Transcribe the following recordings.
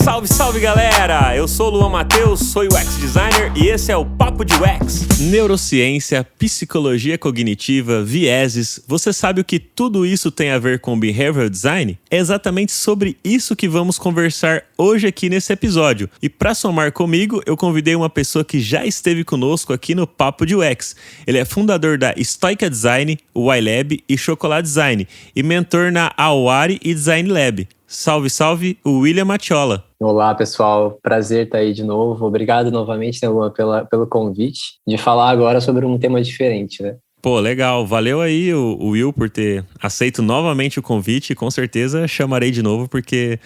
Salve, salve galera! Eu sou o Luan Matheus, sou UX Designer e esse é o Papo de UX. Neurociência, psicologia cognitiva, vieses, você sabe o que tudo isso tem a ver com Behavioral Design? É exatamente sobre isso que vamos conversar hoje aqui nesse episódio. E para somar comigo, eu convidei uma pessoa que já esteve conosco aqui no Papo de UX. Ele é fundador da Stoica Design, o YLab e Chocolate Design e mentor na Awari e Design Lab. Salve, salve, o William Matiola. Olá, pessoal. Prazer estar aí de novo. Obrigado novamente, né, Luan, pelo convite de falar agora sobre um tema diferente, né? Pô, legal. Valeu aí o Will por ter aceito novamente o convite. Com certeza chamarei de novo porque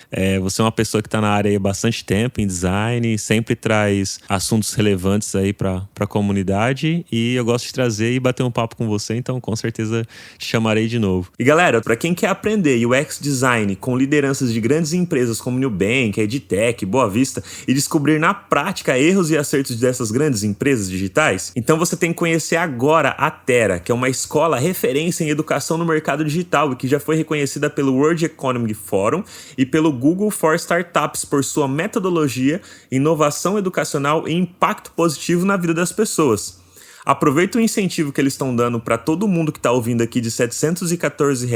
você é uma pessoa que está na área há bastante tempo, em design, sempre traz assuntos relevantes aí para a comunidade e eu gosto de trazer e bater um papo com você, então com certeza te chamarei de novo. E galera, para quem quer aprender UX Design com lideranças de grandes empresas como Nubank, EdTech, Boa Vista e descobrir na prática erros e acertos dessas grandes empresas digitais, então você tem que conhecer agora a Terra, que é uma escola referência em educação no mercado digital e que já foi reconhecida pelo World Economic Forum e pelo Google for Startups por sua metodologia, inovação educacional e impacto positivo na vida das pessoas. Aproveita o incentivo que eles estão dando para todo mundo que está ouvindo aqui de R$ 714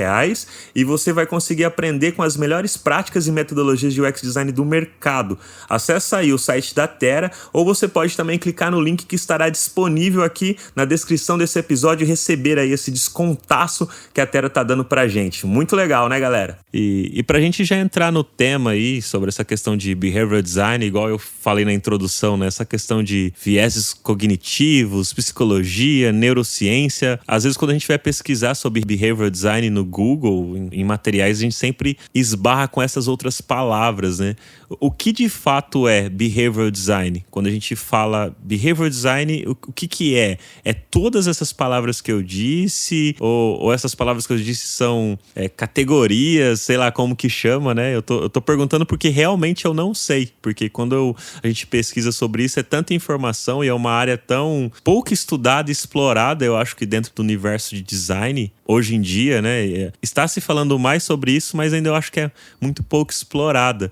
e você vai conseguir aprender com as melhores práticas e metodologias de UX Design do mercado. Acesse aí o site da Terra ou você pode também clicar no link que estará disponível aqui na descrição desse episódio e receber aí esse descontaço que a Terra está dando para gente. Muito legal, né, galera? E para a gente já entrar no tema aí sobre essa questão de Behavioral Design, igual eu falei na introdução, né? Essa questão de vieses cognitivos, psicologia, neurociência. Às vezes quando a gente vai pesquisar sobre Behavioral Design no Google, em materiais, a gente sempre esbarra com essas outras palavras, né? O que de fato é Behavioral Design? Quando a gente fala Behavioral Design, o que é? É todas essas palavras que eu disse? Ou essas palavras que eu disse são categorias, sei lá como que chama, né? Eu tô perguntando porque realmente eu não sei. Porque quando a gente pesquisa sobre isso, é tanta informação e é uma área tão pouco estudada e explorada, eu acho que dentro do universo de design, hoje em dia, né? Está se falando mais sobre isso, mas ainda eu acho que é muito pouco explorada.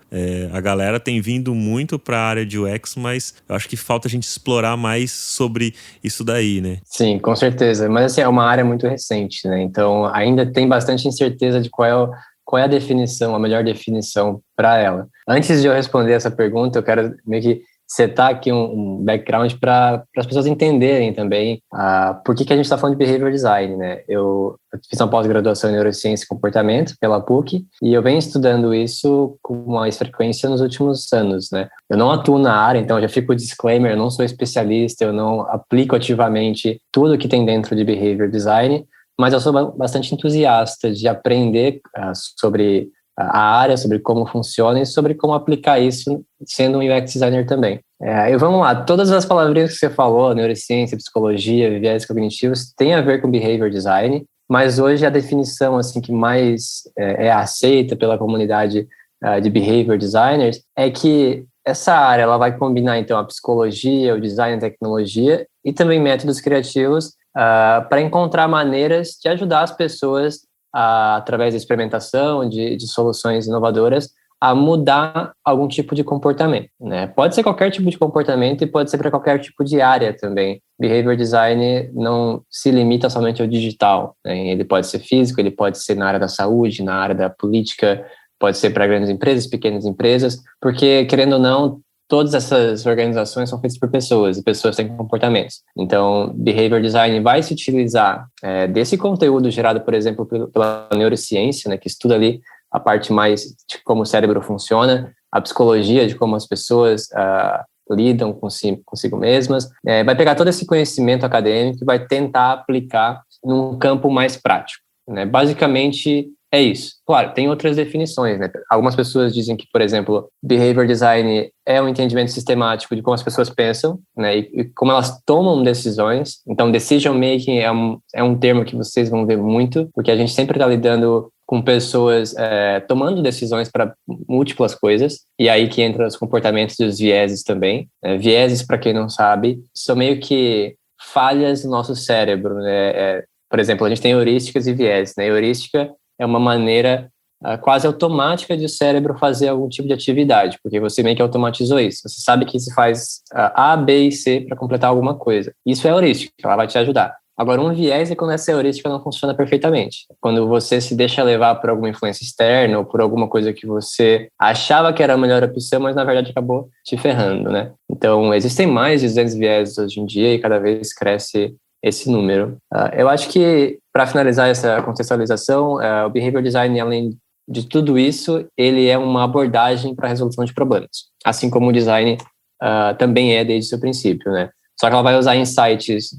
A galera tem vindo muito para a área de UX, mas eu acho que falta a gente explorar mais sobre isso daí, né? Sim, com certeza. Mas assim, é uma área muito recente, né? Então ainda tem bastante incerteza de qual é a definição, a melhor definição para ela. Antes de eu responder essa pergunta, eu quero meio que setar aqui um background para as pessoas entenderem também por que a gente está falando de Behavior Design, né? Eu fiz uma pós-graduação em Neurociência e Comportamento pela PUC e eu venho estudando isso com mais frequência nos últimos anos, né? Eu não atuo na área, então já fico o disclaimer, eu não sou especialista, eu não aplico ativamente tudo que tem dentro de Behavior Design, mas eu sou bastante entusiasta de aprender sobre a área, sobre como funciona e sobre como aplicar isso sendo um UX designer também. E vamos lá, todas as palavrinhas que você falou, neurociência, psicologia, viés cognitivos, tem a ver com behavior design, mas hoje a definição assim, que mais é aceita pela comunidade de behavior designers é que essa área ela vai combinar então a psicologia, o design, a tecnologia e também métodos criativos para encontrar maneiras de ajudar as pessoas através da experimentação de soluções inovadoras, a mudar algum tipo de comportamento, né? Pode ser qualquer tipo de comportamento e pode ser para qualquer tipo de área também. Behavior Design não se limita somente ao digital, né? Ele pode ser físico, ele pode ser na área da saúde, na área da política, pode ser para grandes empresas, pequenas empresas, porque, querendo ou não, todas essas organizações são feitas por pessoas, e pessoas têm comportamentos. Então, Behavior Design vai se utilizar desse conteúdo gerado, por exemplo, pela neurociência, né, que estuda ali a parte mais de como o cérebro funciona, a psicologia de como as pessoas lidam consigo mesmas. Vai pegar todo esse conhecimento acadêmico e vai tentar aplicar num campo mais prático, né? Basicamente, é isso. Claro, tem outras definições, né? Algumas pessoas dizem que, por exemplo, behavior design é um entendimento sistemático de como as pessoas pensam, né? E como elas tomam decisões. Então, decision making é um termo que vocês vão ver muito, porque a gente sempre está lidando com pessoas tomando decisões para múltiplas coisas, e aí que entram os comportamentos e os vieses também. Vieses, para quem não sabe, são meio que falhas no nosso cérebro, né? Por exemplo, a gente tem heurísticas e vieses, né? Heurística é uma maneira quase automática de o cérebro fazer algum tipo de atividade, porque você meio que automatizou isso. Você sabe que se faz A, B e C para completar alguma coisa. Isso é heurística, ela vai te ajudar. Agora, um viés é quando essa heurística não funciona perfeitamente. Quando você se deixa levar por alguma influência externa ou por alguma coisa que você achava que era a melhor opção, mas na verdade acabou te ferrando, né? Então, existem mais de 200 viés hoje em dia e cada vez cresce esse número. Eu acho que, para finalizar essa contextualização, o Behavior Design, além de tudo isso, ele é uma abordagem para a resolução de problemas, assim como o design também é desde o seu princípio, né? Só que ela vai usar insights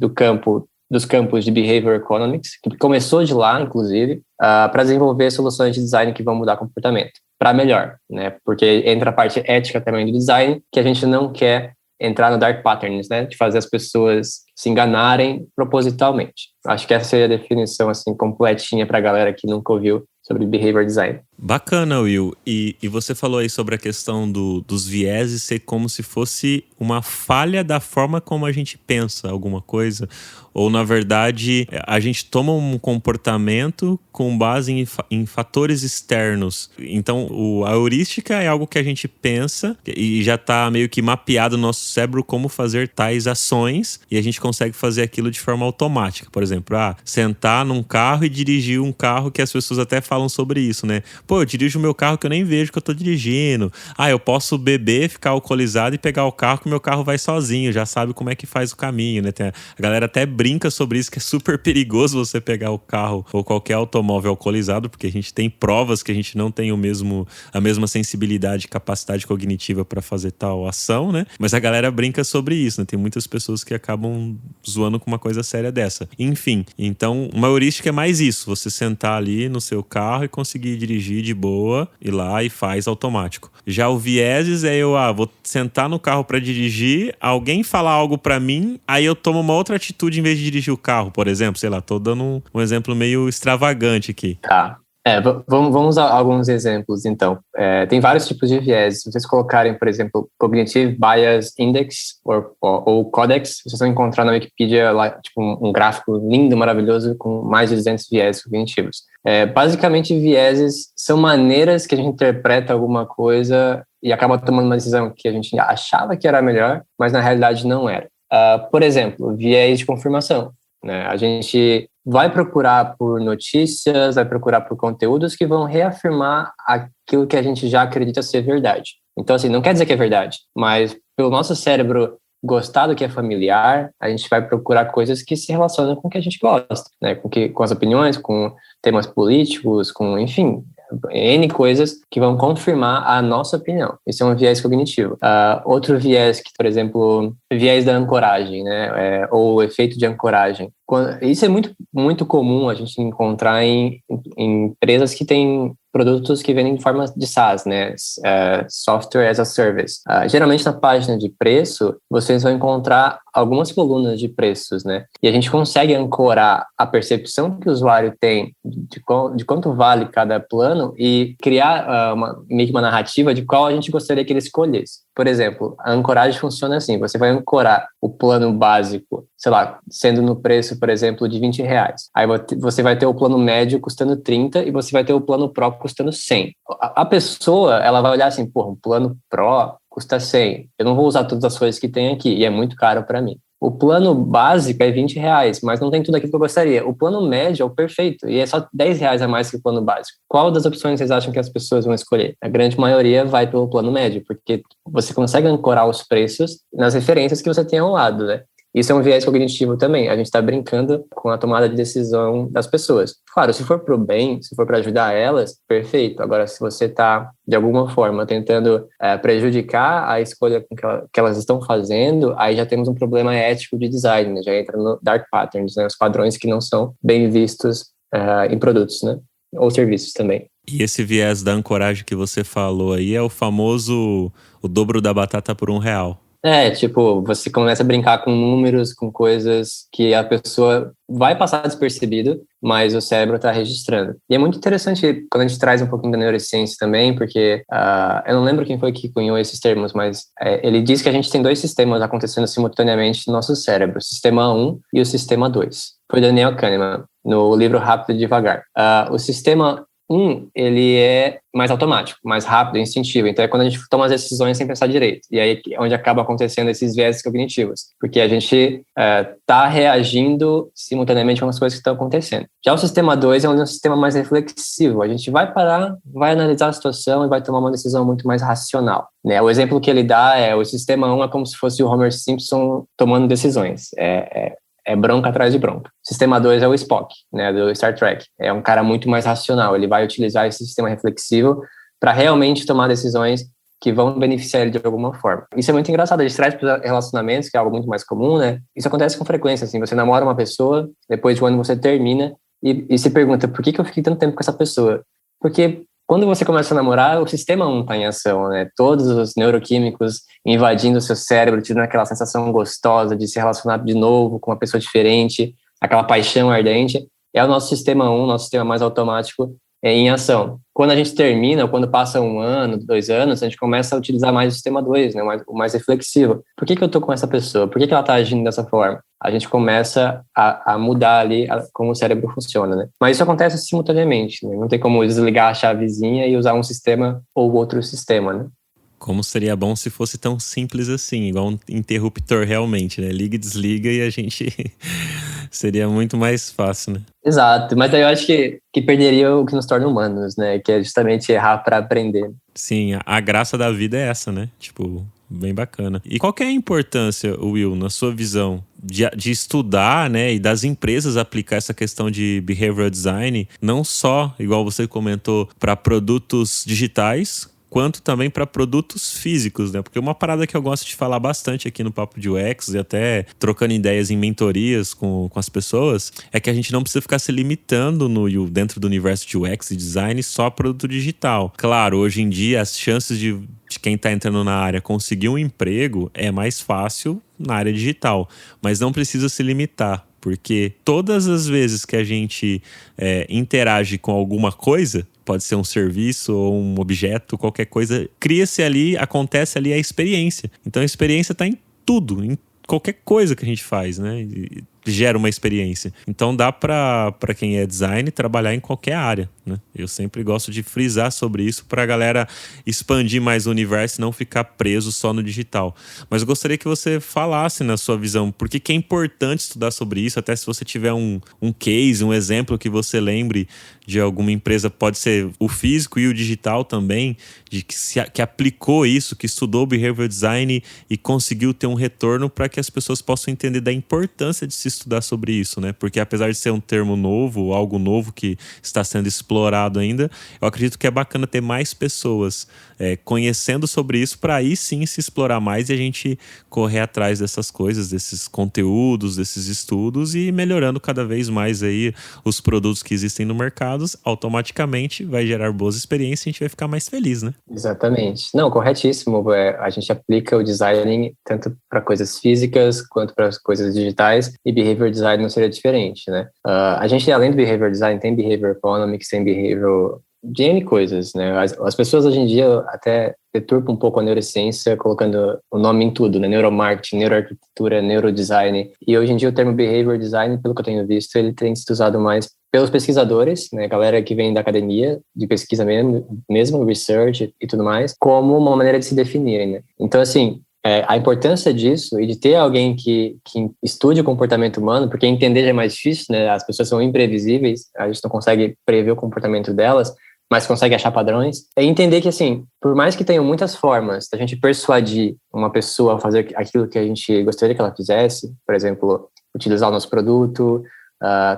dos campos de Behavior Economics, que começou de lá, inclusive, para desenvolver soluções de design que vão mudar comportamento para melhor, né? Porque entra a parte ética também do design, que a gente não quer entrar no dark patterns, né? De fazer as pessoas se enganarem propositalmente. Acho que essa seria a definição, assim, completinha para a galera que nunca ouviu sobre Behavior Design. Bacana, Will. E você falou aí sobre a questão dos vieses ser como se fosse uma falha da forma como a gente pensa alguma coisa. Ou, na verdade, a gente toma um comportamento com base em fatores externos. Então, a heurística é algo que a gente pensa e já está meio que mapeado no nosso cérebro como fazer tais ações e a gente consegue fazer aquilo de forma automática. Por exemplo, sentar num carro e dirigir um carro, que as pessoas até falam sobre isso, né? Pô, eu dirijo o meu carro que eu nem vejo que eu tô dirigindo. Eu posso beber, ficar alcoolizado e pegar o carro que o meu carro vai sozinho, já sabe como é que faz o caminho, né? A galera até brinca sobre isso, que é super perigoso você pegar o carro ou qualquer automóvel alcoolizado, porque a gente tem provas que a gente não tem a mesma sensibilidade e capacidade cognitiva para fazer tal ação, né? Mas a galera brinca sobre isso, né? Tem muitas pessoas que acabam zoando com uma coisa séria dessa. Enfim, então uma heurística é mais isso, você sentar ali no seu carro e conseguir dirigir de boa, ir lá e faz automático. Já o vieses é vou sentar no carro para dirigir, alguém falar algo para mim, aí eu tomo uma outra atitude em vez de dirigir o carro, por exemplo, sei lá, tô dando um exemplo meio extravagante aqui. Tá. Vamos usar alguns exemplos, então. Tem vários tipos de viés. Se vocês colocarem, por exemplo, Cognitive Bias Index ou Codex, vocês vão encontrar na Wikipedia lá, tipo, um gráfico lindo, maravilhoso, com mais de 200 viés cognitivos. Basicamente, vieses são maneiras que a gente interpreta alguma coisa e acaba tomando uma decisão que a gente achava que era melhor, mas na realidade não era. Por exemplo, viés de confirmação, né? A gente vai procurar por notícias, vai procurar por conteúdos que vão reafirmar aquilo que a gente já acredita ser verdade. Então, assim, não quer dizer que é verdade, mas pelo nosso cérebro gostar do que é familiar, a gente vai procurar coisas que se relacionam com o que a gente gosta, né? Com as opiniões, com temas políticos, com, enfim, N coisas que vão confirmar a nossa opinião. Isso é um viés cognitivo. Outro viés, que, por exemplo, viés da ancoragem, né? Ou efeito de ancoragem. Isso é muito, muito comum a gente encontrar em empresas que têm produtos que vendem de forma de SaaS, né? Software as a Service. Geralmente na página de preço, vocês vão encontrar algumas colunas de preços, né? E a gente consegue ancorar a percepção que o usuário tem de quanto vale cada plano e criar meio que uma narrativa de qual a gente gostaria que ele escolhesse. Por exemplo, a ancoragem funciona assim, você vai ancorar o plano básico, sei lá, sendo no preço, por exemplo, de R$20. Aí você vai ter o plano médio custando 30 e você vai ter o plano Pro custando 100. A pessoa, ela vai olhar assim, um plano Pro custa 100, eu não vou usar todas as coisas que tem aqui e é muito caro para mim. O plano básico é R$20, mas não tem tudo aquilo que eu gostaria. O plano médio é o perfeito e é só R$10 a mais que o plano básico. Qual das opções vocês acham que as pessoas vão escolher? A grande maioria vai pelo plano médio, porque você consegue ancorar os preços nas referências que você tem ao lado, né? Isso é um viés cognitivo também. A gente está brincando com a tomada de decisão das pessoas. Claro, se for para o bem, se for para ajudar elas, perfeito. Agora, se você está, de alguma forma, tentando prejudicar a escolha que elas estão fazendo, aí já temos um problema ético de design, né? Já entra no dark patterns, né? Os padrões que não são bem vistos em produtos, né? Ou serviços também. E esse viés da ancoragem que você falou aí é o famoso o dobro da batata por R$1. Você começa a brincar com números, com coisas que a pessoa vai passar despercebido, mas o cérebro está registrando. E é muito interessante quando a gente traz um pouquinho da neurociência também, porque eu não lembro quem foi que cunhou esses termos, mas ele diz que a gente tem dois sistemas acontecendo simultaneamente no nosso cérebro, o sistema 1 e o sistema 2. Foi Daniel Kahneman, no livro Rápido e Devagar. O sistema Ele é mais automático, mais rápido, instintivo. Então é quando a gente toma as decisões sem pensar direito. E aí é onde acaba acontecendo esses viéses cognitivos. Porque a gente está reagindo simultaneamente com as coisas que estão acontecendo. Já o sistema 2 é um sistema mais reflexivo. A gente vai parar, vai analisar a situação e vai tomar uma decisão muito mais racional, né? O exemplo que ele dá é o sistema 1 é como se fosse o Homer Simpson tomando decisões. É bronca atrás de bronca. O sistema 2 é o Spock, né, do Star Trek. É um cara muito mais racional. Ele vai utilizar esse sistema reflexivo para realmente tomar decisões que vão beneficiar ele de alguma forma. Isso é muito engraçado. A gente traz para os relacionamentos, que é algo muito mais comum, né? Isso acontece com frequência. Assim, você namora uma pessoa, depois de um ano você termina e se pergunta, por que eu fiquei tanto tempo com essa pessoa? Porque quando você começa a namorar, o sistema 1 está em ação, né? Todos os neuroquímicos invadindo o seu cérebro, te dando aquela sensação gostosa de se relacionar de novo com uma pessoa diferente, aquela paixão ardente. É o nosso sistema 1, nosso sistema mais automático, em ação. Quando a gente termina, ou quando passa 1 ano, 2 anos, a gente começa a utilizar mais o sistema 2, né? O mais reflexivo. Por que eu estou com essa pessoa? Por que ela está agindo dessa forma? A gente começa a mudar ali como o cérebro funciona, né? Mas isso acontece simultaneamente, né? Não tem como desligar a chavezinha e usar um sistema ou outro sistema, né? Como seria bom se fosse tão simples assim, igual um interruptor realmente, né? Liga e desliga e a gente seria muito mais fácil, né? Exato, mas daí eu acho que perderia o que nos torna humanos, né? Que é justamente errar para aprender. Sim, a graça da vida é essa, né? Tipo, bem bacana. E qual que é a importância, Will, na sua visão, de estudar, né, e das empresas aplicar essa questão de behavioral design, não só, igual você comentou, para produtos digitais, quanto também para produtos físicos, né? Porque uma parada que eu gosto de falar bastante aqui no Papo de UX e até trocando ideias em mentorias com as pessoas, é que a gente não precisa ficar se limitando dentro do universo de UX e design só produto digital. Claro, hoje em dia as chances de quem está entrando na área conseguir um emprego é mais fácil na área digital, mas não precisa se limitar. Porque todas as vezes que a gente interage com alguma coisa, pode ser um serviço ou um objeto, qualquer coisa, cria-se ali, acontece ali a experiência. Então a experiência está em tudo, em qualquer coisa que a gente faz, né? E gera uma experiência. Então dá para quem é design trabalhar em qualquer área, né? Eu sempre gosto de frisar sobre isso para a galera expandir mais o universo e não ficar preso só no digital. Mas eu gostaria que você falasse na sua visão, por que é importante estudar sobre isso, até se você tiver um case, um exemplo que você lembre de alguma empresa, pode ser o físico e o digital também, de que aplicou isso, que estudou behavioral design e conseguiu ter um retorno para que as pessoas possam entender da importância de se estudar sobre isso, né? Porque apesar de ser um termo novo, algo novo que está sendo explorado ainda, eu acredito que é bacana ter mais pessoas conhecendo sobre isso para aí sim se explorar mais e a gente correr atrás dessas coisas, desses conteúdos, desses estudos e melhorando cada vez mais aí os produtos que existem no mercado, automaticamente vai gerar boas experiências e a gente vai ficar mais feliz, né? Exatamente. Não, corretíssimo. A gente aplica o design tanto para coisas físicas quanto para coisas digitais e behavior design não seria diferente, né? A gente, além do behavior design, tem behavior economics, tem behavior de N coisas, né? As pessoas hoje em dia até deturpam um pouco a neurociência colocando o nome em tudo, né? Neuromarketing, neuroarquitetura, neurodesign. E hoje em dia o termo behavior design, pelo que eu tenho visto, ele tem sido usado mais pelos pesquisadores, né? Galera que vem da academia, de pesquisa mesmo research e tudo mais, como uma maneira de se definirem, né? Então, assim, a importância disso e de ter alguém que estude o comportamento humano, porque entender já é mais difícil, né? As pessoas são imprevisíveis, a gente não consegue prever o comportamento delas, mas consegue achar padrões. É entender que, assim, por mais que tenham muitas formas da gente persuadir uma pessoa a fazer aquilo que a gente gostaria que ela fizesse, por exemplo, utilizar o nosso produto,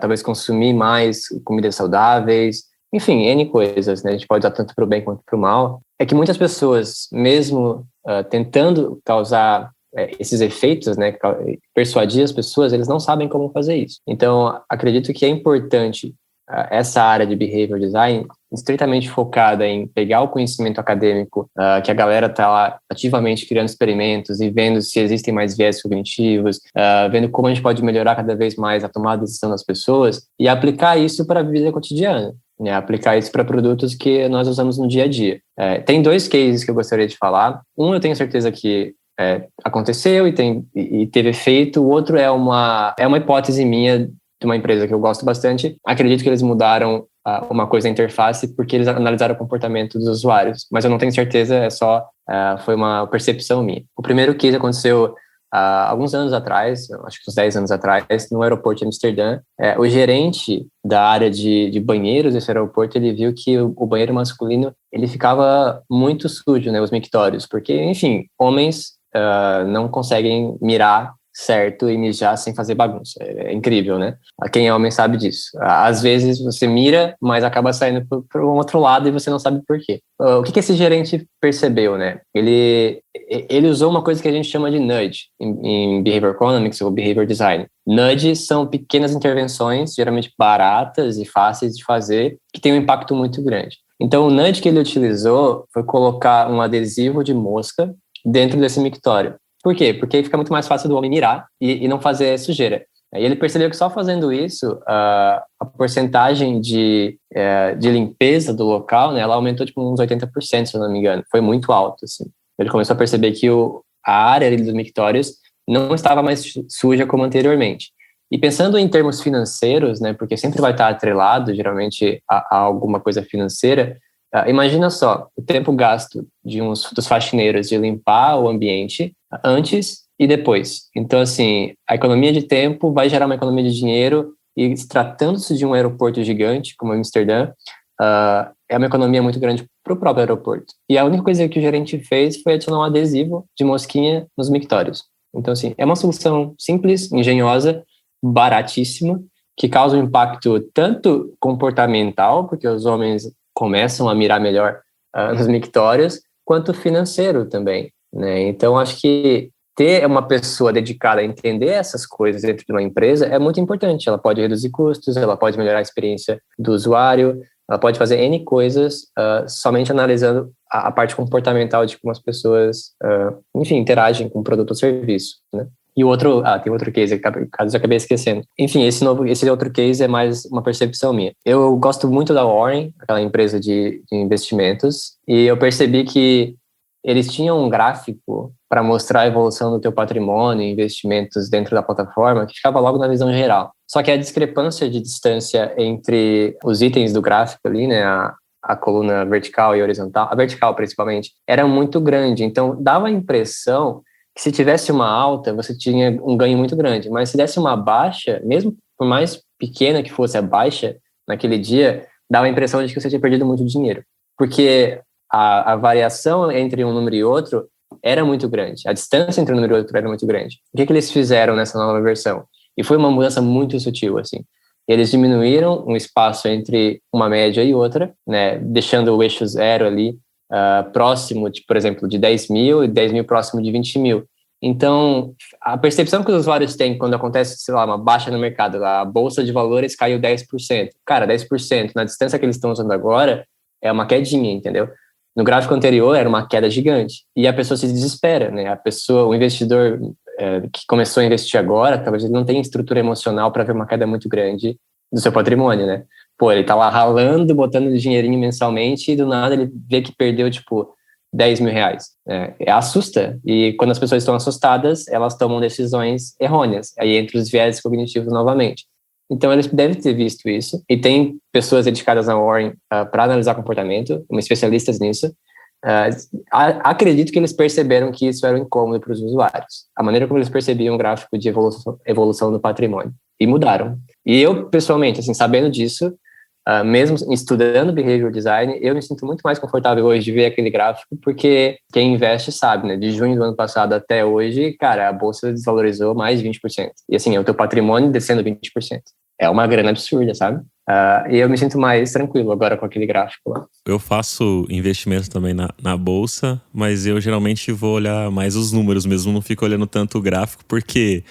talvez consumir mais comidas saudáveis, enfim, N coisas, né? A gente pode usar tanto para o bem quanto para o mal. É que muitas pessoas, mesmo tentando causar esses efeitos, né, persuadir as pessoas, eles não sabem como fazer isso. Então, acredito que é importante essa área de behavior design estritamente focada em pegar o conhecimento acadêmico, que a galera está lá ativamente criando experimentos e vendo se existem mais viés cognitivos, vendo como a gente pode melhorar cada vez mais a tomada de decisão das pessoas e aplicar isso para a vida cotidiana, né? Aplicar isso para produtos que nós usamos no dia a dia. Tem 2 cases que eu gostaria de falar. Um, eu tenho certeza que aconteceu e teve efeito. O outro é uma hipótese minha de uma empresa que eu gosto bastante. Acredito que eles mudaram uma coisa na interface porque eles analisaram o comportamento dos usuários. Mas eu não tenho certeza, foi uma percepção minha. O primeiro case aconteceu alguns anos atrás, acho que uns 10 anos atrás, no aeroporto de Amsterdã. O gerente da área de banheiros desse aeroporto, ele viu que o banheiro masculino, ele ficava muito sujo, né, os mictórios, porque, enfim, homens não conseguem mirar certo e mijar sem fazer bagunça. É incrível, né? Quem é homem sabe disso. Às vezes você mira, mas acaba saindo para um outro lado e você não sabe por quê. O que esse gerente percebeu, né? Ele usou uma coisa que a gente chama de nudge em Behavior Economics ou Behavior Design. Nudge são pequenas intervenções, geralmente baratas e fáceis de fazer, que têm um impacto muito grande. Então, o nudge que ele utilizou foi colocar um adesivo de mosca dentro desse mictório. Por quê? Porque aí fica muito mais fácil do homem mirar e não fazer sujeira. E ele percebeu que só fazendo isso, a porcentagem de limpeza do local, né, ela aumentou tipo uns 80%, se eu não me engano. Foi muito alto, assim. Ele começou a perceber que a área dos mictórios não estava mais suja como anteriormente. E pensando em termos financeiros, né, porque sempre vai estar atrelado, geralmente, a alguma coisa financeira, imagina só, o tempo gasto dos faxineiros de limpar o ambiente antes e depois. Então, assim, a economia de tempo vai gerar uma economia de dinheiro e, tratando-se de um aeroporto gigante, como Amsterdã, é uma economia muito grande para o próprio aeroporto. E a única coisa que o gerente fez foi adicionar um adesivo de mosquinha nos mictórios. Então, assim, é uma solução simples, engenhosa, baratíssima, que causa um impacto tanto comportamental, porque os homens começam a mirar melhor nos mictórios, quanto financeiro também, né? Então, acho que ter uma pessoa dedicada a entender essas coisas dentro de uma empresa é muito importante. Ela pode reduzir custos, ela pode melhorar a experiência do usuário, ela pode fazer N coisas somente analisando a parte comportamental de como as pessoas, enfim, interagem com o produto ou serviço, né? E o outro, tem outro case, caso eu acabei esquecendo. Enfim, esse outro case é mais uma percepção minha. Eu gosto muito da Warren, aquela empresa de investimentos, e eu percebi que eles tinham um gráfico para mostrar a evolução do teu patrimônio e investimentos dentro da plataforma, que ficava logo na visão geral. Só que a discrepância de distância entre os itens do gráfico ali, né, a coluna vertical e horizontal, a vertical principalmente, era muito grande. Então, dava a impressão que se tivesse uma alta, você tinha um ganho muito grande. Mas se desse uma baixa, mesmo por mais pequena que fosse a baixa naquele dia, dava a impressão de que você tinha perdido muito dinheiro. Porque a variação entre um número e outro era muito grande. A distância entre um número e outro era muito grande. O que eles fizeram nessa nova versão? E foi uma mudança muito sutil, assim. Eles diminuíram um espaço entre uma média e outra, né, deixando o eixo zero ali, próximo, por exemplo, de 10 mil e 10 mil próximo de 20 mil. Então, a percepção que os usuários têm quando acontece, sei lá, uma baixa no mercado, a bolsa de valores caiu 10%. Cara, 10% na distância que eles estão usando agora é uma quedinha, entendeu? No gráfico anterior era uma queda gigante. E a pessoa se desespera, né? O investidor que começou a investir agora, talvez ele não tenha estrutura emocional para ver uma queda muito grande do seu patrimônio, né? Pô, ele tá lá ralando, botando dinheirinho mensalmente e do nada ele vê que perdeu, tipo, 10 mil reais. Assusta. E quando as pessoas estão assustadas, elas tomam decisões errôneas. Aí entra os viés cognitivos novamente. Então, eles devem ter visto isso. E tem pessoas dedicadas na Warren para analisar comportamento, especialistas nisso. Acredito que eles perceberam que isso era um incômodo para os usuários. A maneira como eles percebiam o gráfico de evolução do patrimônio. E mudaram. E eu, pessoalmente, assim, sabendo disso, mesmo estudando Behavior Design, eu me sinto muito mais confortável hoje de ver aquele gráfico, porque quem investe sabe, né? De junho do ano passado até hoje, cara, a bolsa desvalorizou mais de 20%. E assim, é o teu patrimônio descendo 20%. É uma grana absurda, sabe? E eu me sinto mais tranquilo agora com aquele gráfico lá. Eu faço investimentos também na bolsa, mas eu geralmente vou olhar mais os números mesmo, não fico olhando tanto o gráfico, porque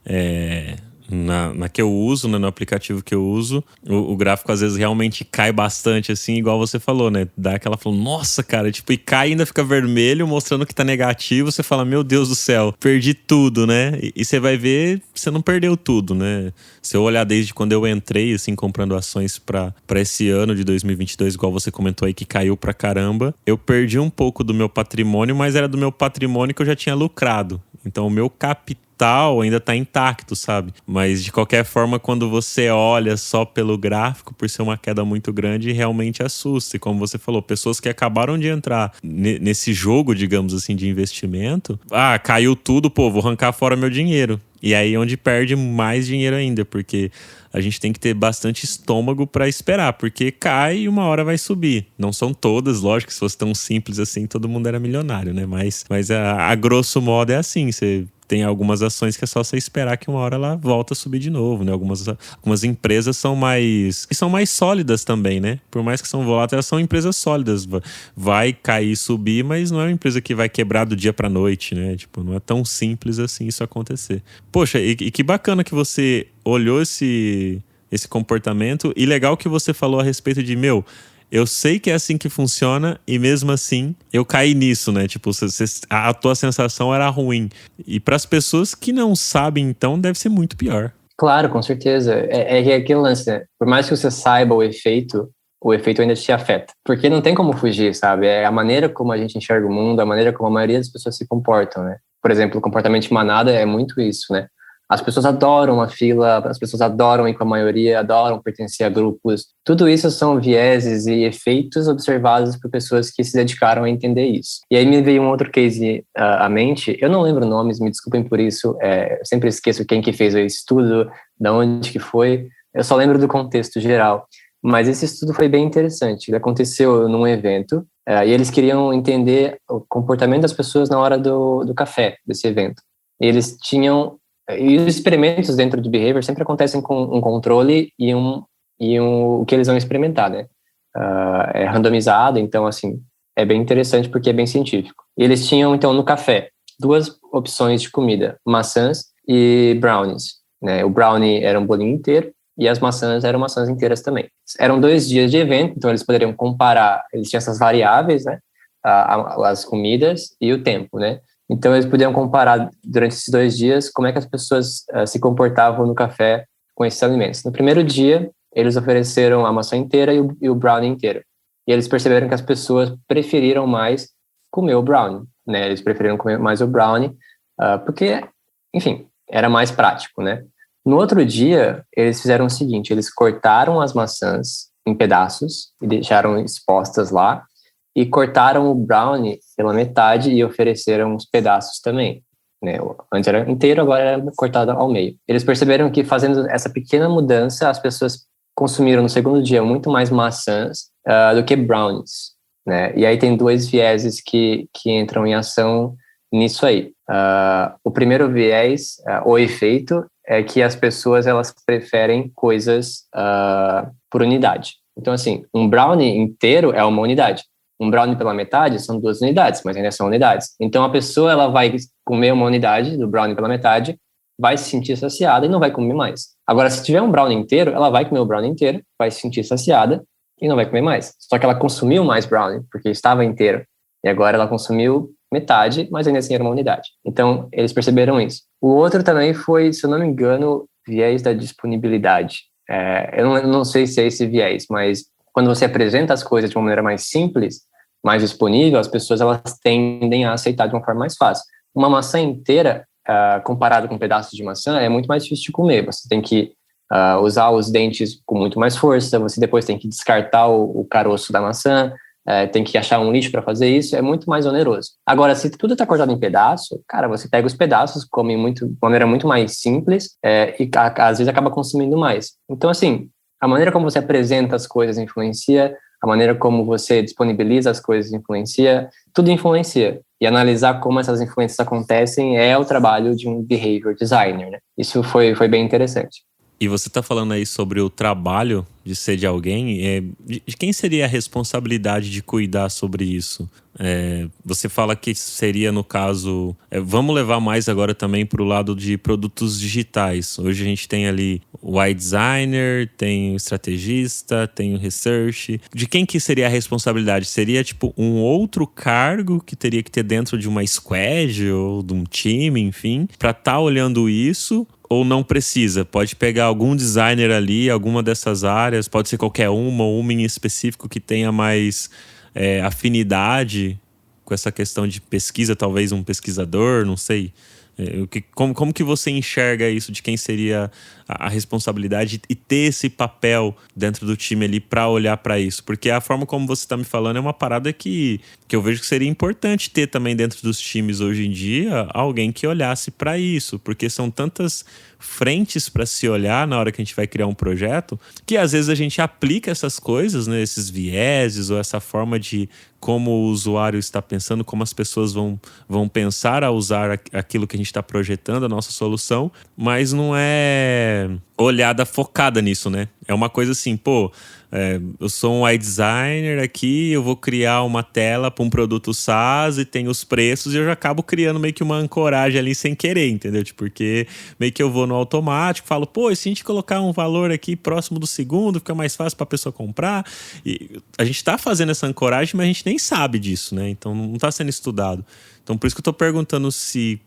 na que eu uso, né, no aplicativo que eu uso, o gráfico às vezes realmente cai bastante, assim, igual você falou, né? Dá aquela falando, nossa, cara, tipo, e cai e ainda fica vermelho, mostrando que tá negativo, você fala, meu Deus do céu, perdi tudo, né? E você vai ver, você não perdeu tudo, né? Se eu olhar desde quando eu entrei, assim, comprando ações pra esse ano de 2022, igual você comentou aí, que caiu pra caramba, eu perdi um pouco do meu patrimônio, mas era do meu patrimônio que eu já tinha lucrado. Então, o meu capital total ainda tá intacto, sabe? Mas de qualquer forma, quando você olha só pelo gráfico, por ser uma queda muito grande, realmente assusta. E como você falou, pessoas que acabaram de entrar nesse jogo, digamos assim, de investimento, caiu tudo, pô, vou arrancar fora meu dinheiro. E aí é onde perde mais dinheiro ainda, porque a gente tem que ter bastante estômago para esperar, porque cai e uma hora vai subir. Não são todas, lógico, se fosse tão simples assim, todo mundo era milionário, né? Mas a grosso modo é assim, você tem algumas ações que é só você esperar que uma hora ela volta a subir de novo, né? Algumas empresas são mais sólidas também, né? Por mais que são voláteis, elas são empresas sólidas. Vai cair e subir, mas não é uma empresa que vai quebrar do dia pra noite, né? Tipo, não é tão simples assim isso acontecer. Poxa, e que bacana que você olhou esse comportamento, e legal que você falou a respeito de, eu sei que é assim que funciona e mesmo assim eu caí nisso, né? Tipo, a tua sensação era ruim. E para as pessoas que não sabem, então, deve ser muito pior. Claro, com certeza. É aquele lance, né? Por mais que você saiba o efeito ainda te afeta. Porque não tem como fugir, sabe? É a maneira como a gente enxerga o mundo, a maneira como a maioria das pessoas se comportam, né? Por exemplo, o comportamento de manada é muito isso, né? As pessoas adoram a fila, as pessoas adoram ir com a maioria, adoram pertencer a grupos. Tudo isso são vieses e efeitos observados por pessoas que se dedicaram a entender isso. E aí me veio um outro case à mente. Eu não lembro nomes, me desculpem por isso. Eu sempre esqueço quem que fez o estudo, de onde que foi. Eu só lembro do contexto geral. Mas esse estudo foi bem interessante. Ele aconteceu num evento e eles queriam entender o comportamento das pessoas na hora do café, desse evento. E eles tinham... E os experimentos dentro do behavior sempre acontecem com um controle e o que eles vão experimentar, né? É randomizado, então, assim, é bem interessante porque é bem científico. E eles tinham, então, no café, 2 opções de comida, maçãs e brownies, né? O brownie era um bolinho inteiro e as maçãs eram maçãs inteiras também. Eram 2 dias de evento, então eles poderiam comparar, eles tinham essas variáveis, né? As comidas e o tempo, né? Então, eles podiam comparar, durante esses 2 dias, como é que as pessoas se comportavam no café com esses alimentos. No primeiro dia, eles ofereceram a maçã inteira e o brownie inteiro. E eles perceberam que as pessoas preferiram mais comer o brownie, né? Eles preferiram comer mais o brownie, porque, enfim, era mais prático, né? No outro dia, eles fizeram o seguinte, eles cortaram as maçãs em pedaços e deixaram expostas lá, e cortaram o brownie pela metade e ofereceram uns pedaços também, né? Antes era inteiro, agora era cortado ao meio. Eles perceberam que fazendo essa pequena mudança, as pessoas consumiram no segundo dia muito mais maçãs do que brownies, né? E aí tem 2 vieses que entram em ação nisso aí. O primeiro viés, o efeito, é que as pessoas elas preferem coisas por unidade. Então, assim, um brownie inteiro é uma unidade. Um brownie pela metade são 2 unidades, mas ainda são unidades. Então, a pessoa ela vai comer uma unidade do brownie pela metade, vai se sentir saciada e não vai comer mais. Agora, se tiver um brownie inteiro, ela vai comer o brownie inteiro, vai se sentir saciada e não vai comer mais. Só que ela consumiu mais brownie, porque estava inteiro. E agora ela consumiu metade, mas ainda assim era uma unidade. Então, eles perceberam isso. O outro também foi, se eu não me engano, viés da disponibilidade. Eu não sei se é esse viés, mas quando você apresenta as coisas de uma maneira mais simples, mais disponível, as pessoas elas tendem a aceitar de uma forma mais fácil. Uma maçã inteira, comparado com pedaços de maçã, é muito mais difícil de comer. Você tem que usar os dentes com muito mais força, você depois tem que descartar o caroço da maçã, tem que achar um lixo para fazer isso, é muito mais oneroso. Agora, se tudo está cortado em pedaço, cara, você pega os pedaços, come de maneira muito mais simples e às vezes acaba consumindo mais. Então, assim, a maneira como você apresenta as coisas influencia, a maneira como você disponibiliza as coisas influencia, tudo influencia. E analisar como essas influências acontecem é o trabalho de um behavior designer, né? Isso foi bem interessante. E você está falando aí sobre o trabalho de ser de alguém. De quem seria a responsabilidade de cuidar sobre isso? Você fala que seria, no caso... vamos levar mais agora também para o lado de produtos digitais. Hoje a gente tem ali o designer, tem o estrategista, tem o research. De quem que seria a responsabilidade? Seria tipo um outro cargo que teria que ter dentro de uma squad ou de um time, enfim, para estar olhando isso? Ou não precisa? Pode pegar algum designer ali, alguma dessas áreas, pode ser qualquer uma ou uma em específico que tenha mais afinidade com essa questão de pesquisa, talvez um pesquisador, não sei. Como que você enxerga isso de quem seria a responsabilidade e ter esse papel dentro do time ali para olhar para isso? Porque a forma como você está me falando é uma parada que eu vejo que seria importante ter também dentro dos times hoje em dia alguém que olhasse para isso, porque são tantas frentes para se olhar na hora que a gente vai criar um projeto, que às vezes a gente aplica essas coisas, né, esses vieses ou essa forma de como o usuário está pensando, como as pessoas vão pensar a usar aquilo que a gente está projetando, a nossa solução, mas não é olhada focada nisso, né? É uma coisa assim, eu sou um UI designer aqui, eu vou criar uma tela para um produto SaaS e tem os preços e eu já acabo criando meio que uma ancoragem ali sem querer, entendeu? Porque meio que eu vou no automático, falo, e se a gente colocar um valor aqui próximo do segundo, fica mais fácil para a pessoa comprar. E a gente está fazendo essa ancoragem, mas a gente nem sabe disso, né? Então não está sendo estudado. Então, por isso que eu estou perguntando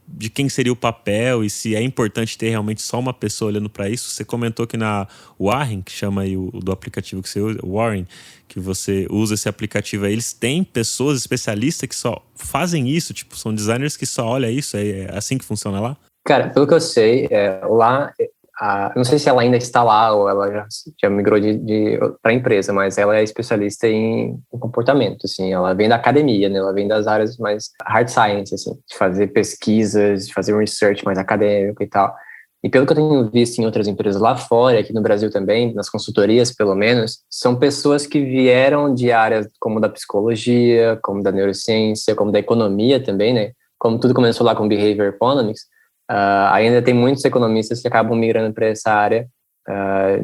de quem seria o papel e se é importante ter realmente só uma pessoa olhando para isso. Você comentou que na Warren, que chama aí do aplicativo que você usa, Warren, que você usa esse aplicativo aí, eles têm pessoas especialistas que só fazem isso, tipo, são designers que só olham isso, é assim que funciona lá? Cara, pelo que eu sei, lá, não sei se ela ainda está lá ou ela já migrou para a empresa, mas ela é especialista em comportamento, assim, ela vem da academia, né, ela vem das áreas mais hard science, assim, de fazer pesquisas, de fazer um research mais acadêmico e tal. E pelo que eu tenho visto em outras empresas lá fora, aqui no Brasil também, nas consultorias pelo menos, são pessoas que vieram de áreas como da psicologia, como da neurociência, como da economia também, né, como tudo começou lá com Behavior Economics. Ainda tem muitos economistas que acabam migrando para essa área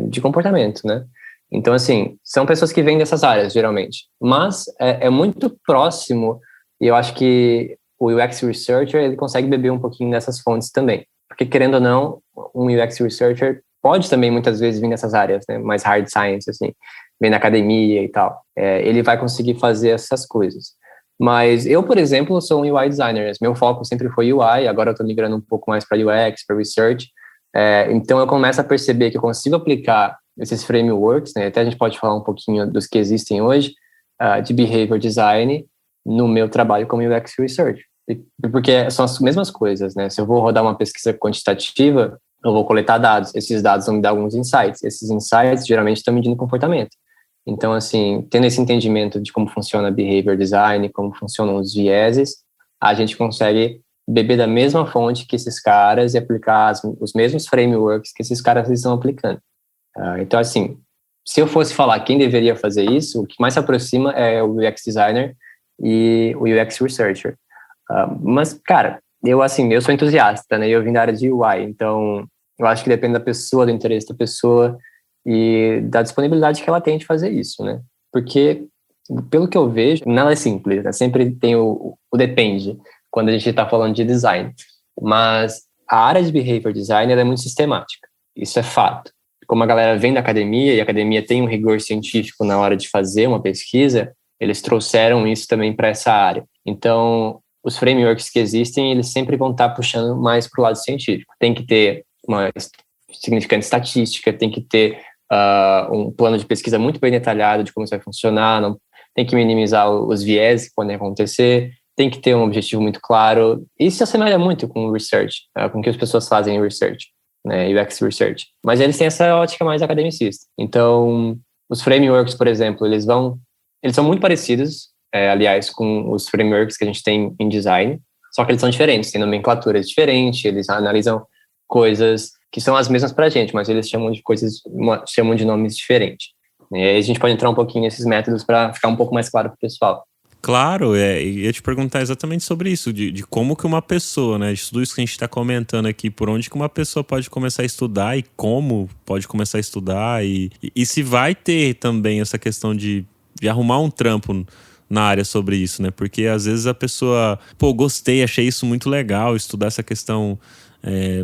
de comportamento, né? Então, assim, são pessoas que vêm dessas áreas, geralmente. Mas é muito próximo, e eu acho que o UX Researcher, ele consegue beber um pouquinho dessas fontes também. Porque, querendo ou não, um UX Researcher pode também, muitas vezes, vir dessas áreas, né? Mais hard science, assim, vem da academia e tal. Ele vai conseguir fazer essas coisas. Mas eu, por exemplo, sou um UI designer. Meu foco sempre foi UI, agora eu estou migrando um pouco mais para UX, para research. Então eu começo a perceber que eu consigo aplicar esses frameworks, né? Até a gente pode falar um pouquinho dos que existem hoje, de behavior design, no meu trabalho como UX research. Porque são as mesmas coisas, né? Se eu vou rodar uma pesquisa quantitativa, eu vou coletar dados. Esses dados vão me dar alguns insights. Esses insights geralmente estão medindo comportamento. Então, assim, tendo esse entendimento de como funciona behavior design, como funcionam os vieses, a gente consegue beber da mesma fonte que esses caras e aplicar os mesmos frameworks que esses caras estão aplicando. Então, assim, se eu fosse falar quem deveria fazer isso, o que mais se aproxima é o UX designer e o UX researcher. Mas, cara, eu sou entusiasta, né? Eu vim da área de UI, então eu acho que depende da pessoa, do interesse da pessoa e da disponibilidade que ela tem de fazer isso, né? Porque, pelo que eu vejo, nada é simples, né? Sempre tem o depende, quando a gente está falando de design. Mas a área de behavior design é muito sistemática, isso é fato. Como a galera vem da academia, e a academia tem um rigor científico na hora de fazer uma pesquisa, eles trouxeram isso também para essa área. Então, os frameworks que existem, eles sempre vão estar puxando mais para o lado científico. Tem que ter uma significante estatística, tem que ter um plano de pesquisa muito bem detalhado de como isso vai funcionar, não, tem que minimizar os viés que podem acontecer, tem que ter um objetivo muito claro. Isso se assemelha muito com o research, com o que as pessoas fazem em research, né, UX research. Mas eles têm essa ótica mais academicista. Então, os frameworks, por exemplo, eles são muito parecidos, aliás, com os frameworks que a gente tem em design, só que eles são diferentes, têm nomenclaturas diferentes, eles analisam coisas que são as mesmas para a gente, mas eles chamam de nomes diferentes. E aí a gente pode entrar um pouquinho nesses métodos para ficar um pouco mais claro para o pessoal. Claro, e ia te perguntar exatamente sobre isso, de como que uma pessoa, né, de tudo isso que a gente está comentando aqui, por onde que uma pessoa pode começar a estudar e como pode começar a estudar e se vai ter também essa questão de arrumar um trampo na área sobre isso, né? Porque às vezes a pessoa, gostei, achei isso muito legal, estudar essa questão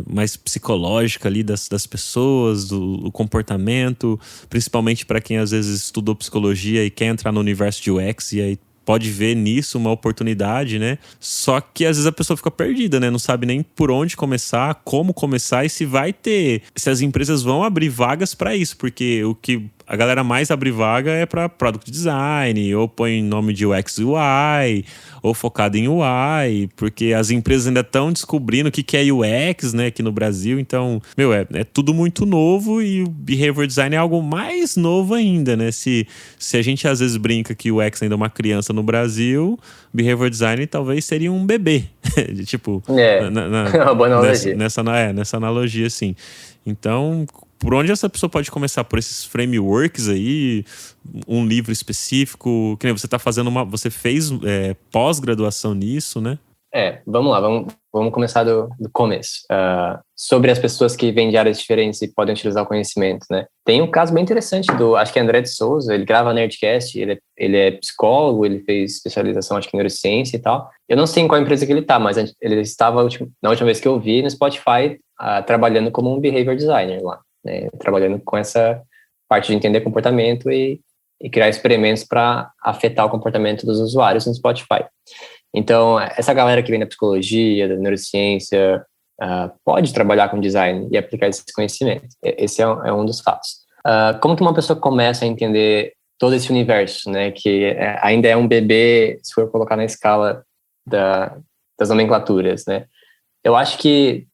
mais psicológica ali das pessoas, do comportamento, principalmente para quem às vezes estudou psicologia e quer entrar no universo de UX e aí pode ver nisso uma oportunidade, né? Só que às vezes a pessoa fica perdida, né? Não sabe nem por onde começar, como começar e se as empresas vão abrir vagas para isso, porque o que a galera mais abre vaga é para product design, ou põe nome de UX UI, ou focado em UI, porque as empresas ainda estão descobrindo o que é UX, né, aqui no Brasil. Então, é tudo muito novo e o behavior design é algo mais novo ainda, né? Se a gente às vezes brinca que o UX ainda é uma criança no Brasil, behavior design talvez seria um bebê. Tipo, É uma boa analogia. Nessa analogia, assim. Então, por onde essa pessoa pode começar? Por esses frameworks aí, um livro específico, que nem você está fazendo você fez pós-graduação nisso, né? Vamos lá, vamos começar do começo. Sobre as pessoas que vêm de áreas diferentes e podem utilizar o conhecimento, né? Tem um caso bem interessante acho que é André de Souza, ele grava Nerdcast, ele é psicólogo, ele fez especialização, acho que em neurociência e tal. Eu não sei em qual empresa que ele tá, mas ele estava, na última vez que eu vi, no Spotify, trabalhando como um behavior designer lá, né? Trabalhando com essa parte de entender comportamento e criar experimentos para afetar o comportamento dos usuários no Spotify. Então, essa galera que vem da psicologia, da neurociência, pode trabalhar com design e aplicar esse conhecimento. Esse é um dos fatos. Como que uma pessoa começa a entender todo esse universo, né, que ainda é um bebê, se for colocar na escala das nomenclaturas, né? Eu acho que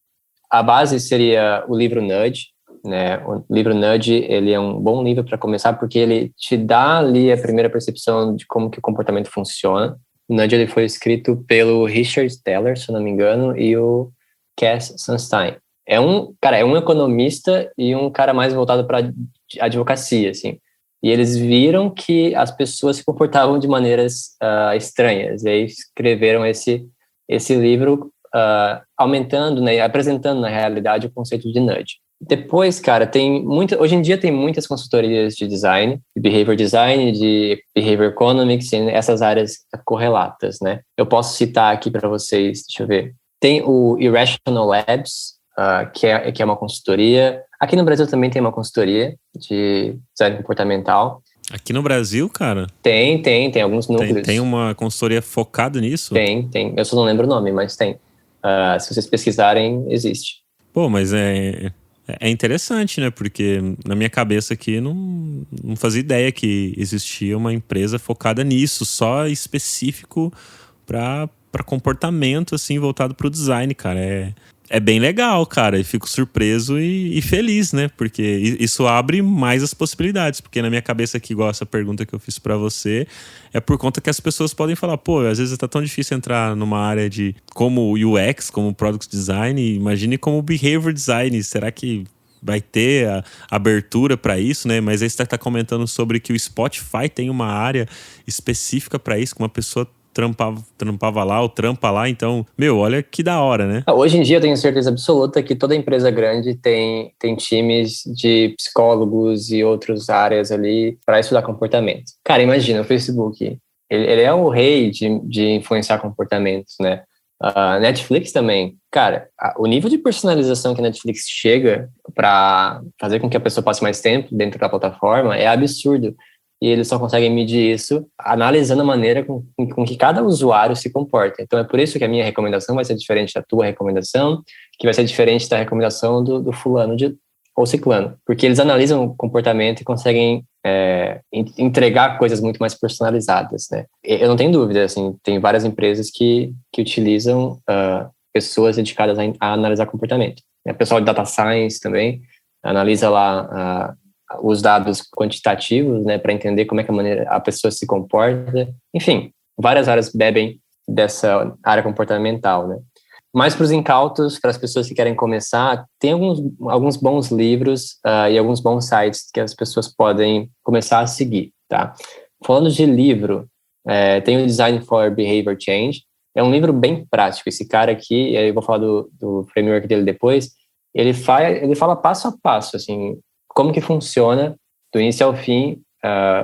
a base seria o livro Nudge, né? O livro Nudge, ele é um bom livro para começar porque ele te dá ali a primeira percepção de como que o comportamento funciona. O Nudge, ele foi escrito pelo Richard Thaler, se eu não me engano, e o Cass Sunstein. É um economista e um cara mais voltado para advocacia, assim. E eles viram que as pessoas se comportavam de maneiras estranhas, e aí escreveram esse livro aumentando, né, apresentando na realidade o conceito de nudge. Depois, cara, hoje em dia tem muitas consultorias de design, de behavior design, de behavior economics, essas áreas correlatas, né? Eu posso citar aqui para vocês, deixa eu ver. Tem o Irrational Labs, que é uma consultoria. Aqui no Brasil também tem uma consultoria de design comportamental. Aqui no Brasil, cara? Tem alguns núcleos. Tem uma consultoria focada nisso? Tem. Eu só não lembro o nome, mas tem. Se vocês pesquisarem, existe. Pô, mas é interessante, né? Porque na minha cabeça aqui não fazia ideia que existia uma empresa focada nisso, só específico para comportamento, assim, voltado para o design, cara. É bem legal, cara. E fico surpreso e feliz, né? Porque isso abre mais as possibilidades. Porque na minha cabeça aqui, igual essa pergunta que eu fiz pra você, é por conta que as pessoas podem falar, pô, às vezes tá tão difícil entrar numa área de como UX, como Product Design, imagine como Behavior Design. Será que vai ter a abertura para isso, né? Mas aí você tá comentando sobre que o Spotify tem uma área específica para isso, que uma pessoa trampava lá ou trampa lá, então, olha que da hora, né? Hoje em dia eu tenho certeza absoluta que toda empresa grande tem times de psicólogos e outras áreas ali para estudar comportamento. Cara, imagina, o Facebook, ele é o rei de influenciar comportamentos, né? A Netflix também, cara, o nível de personalização que a Netflix chega para fazer com que a pessoa passe mais tempo dentro da plataforma é absurdo. E eles só conseguem medir isso analisando a maneira com que cada usuário se comporta. Então, é por isso que a minha recomendação vai ser diferente da tua recomendação, que vai ser diferente da recomendação do fulano ou ciclano. Porque eles analisam o comportamento e conseguem entregar coisas muito mais personalizadas, né? Eu não tenho dúvida, assim, tem várias empresas que utilizam pessoas dedicadas a analisar comportamento. O pessoal de Data Science também analisa lá os dados quantitativos, né, para entender como é que a pessoa se comporta. Enfim, várias áreas bebem dessa área comportamental, né. Mas para os incautos, para as pessoas que querem começar, tem alguns bons livros e alguns bons sites que as pessoas podem começar a seguir, tá? Falando de livro, tem o Design for Behavior Change. É um livro bem prático. Esse cara aqui, eu vou falar do framework dele depois, ele fala passo a passo, assim, como que funciona, do início ao fim,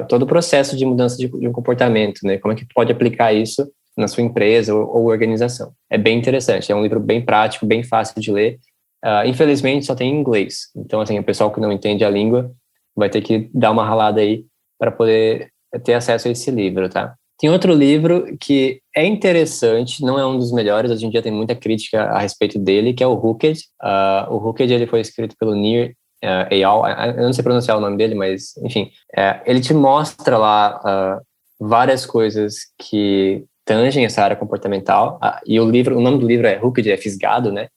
todo o processo de mudança de um comportamento, né? Como é que pode aplicar isso na sua empresa ou organização. É bem interessante, é um livro bem prático, bem fácil de ler. Infelizmente, só tem em inglês. Então, assim, o pessoal que não entende a língua vai ter que dar uma ralada aí para poder ter acesso a esse livro, tá? Tem outro livro que é interessante, não é um dos melhores, hoje em dia tem muita crítica a respeito dele, que é o Hooked. O Hooked, ele foi escrito pelo Nir Eyal, eu não sei pronunciar o nome dele, mas enfim, ele te mostra lá várias coisas que tangem essa área comportamental, e o nome do livro é Hooked, é fisgado, né?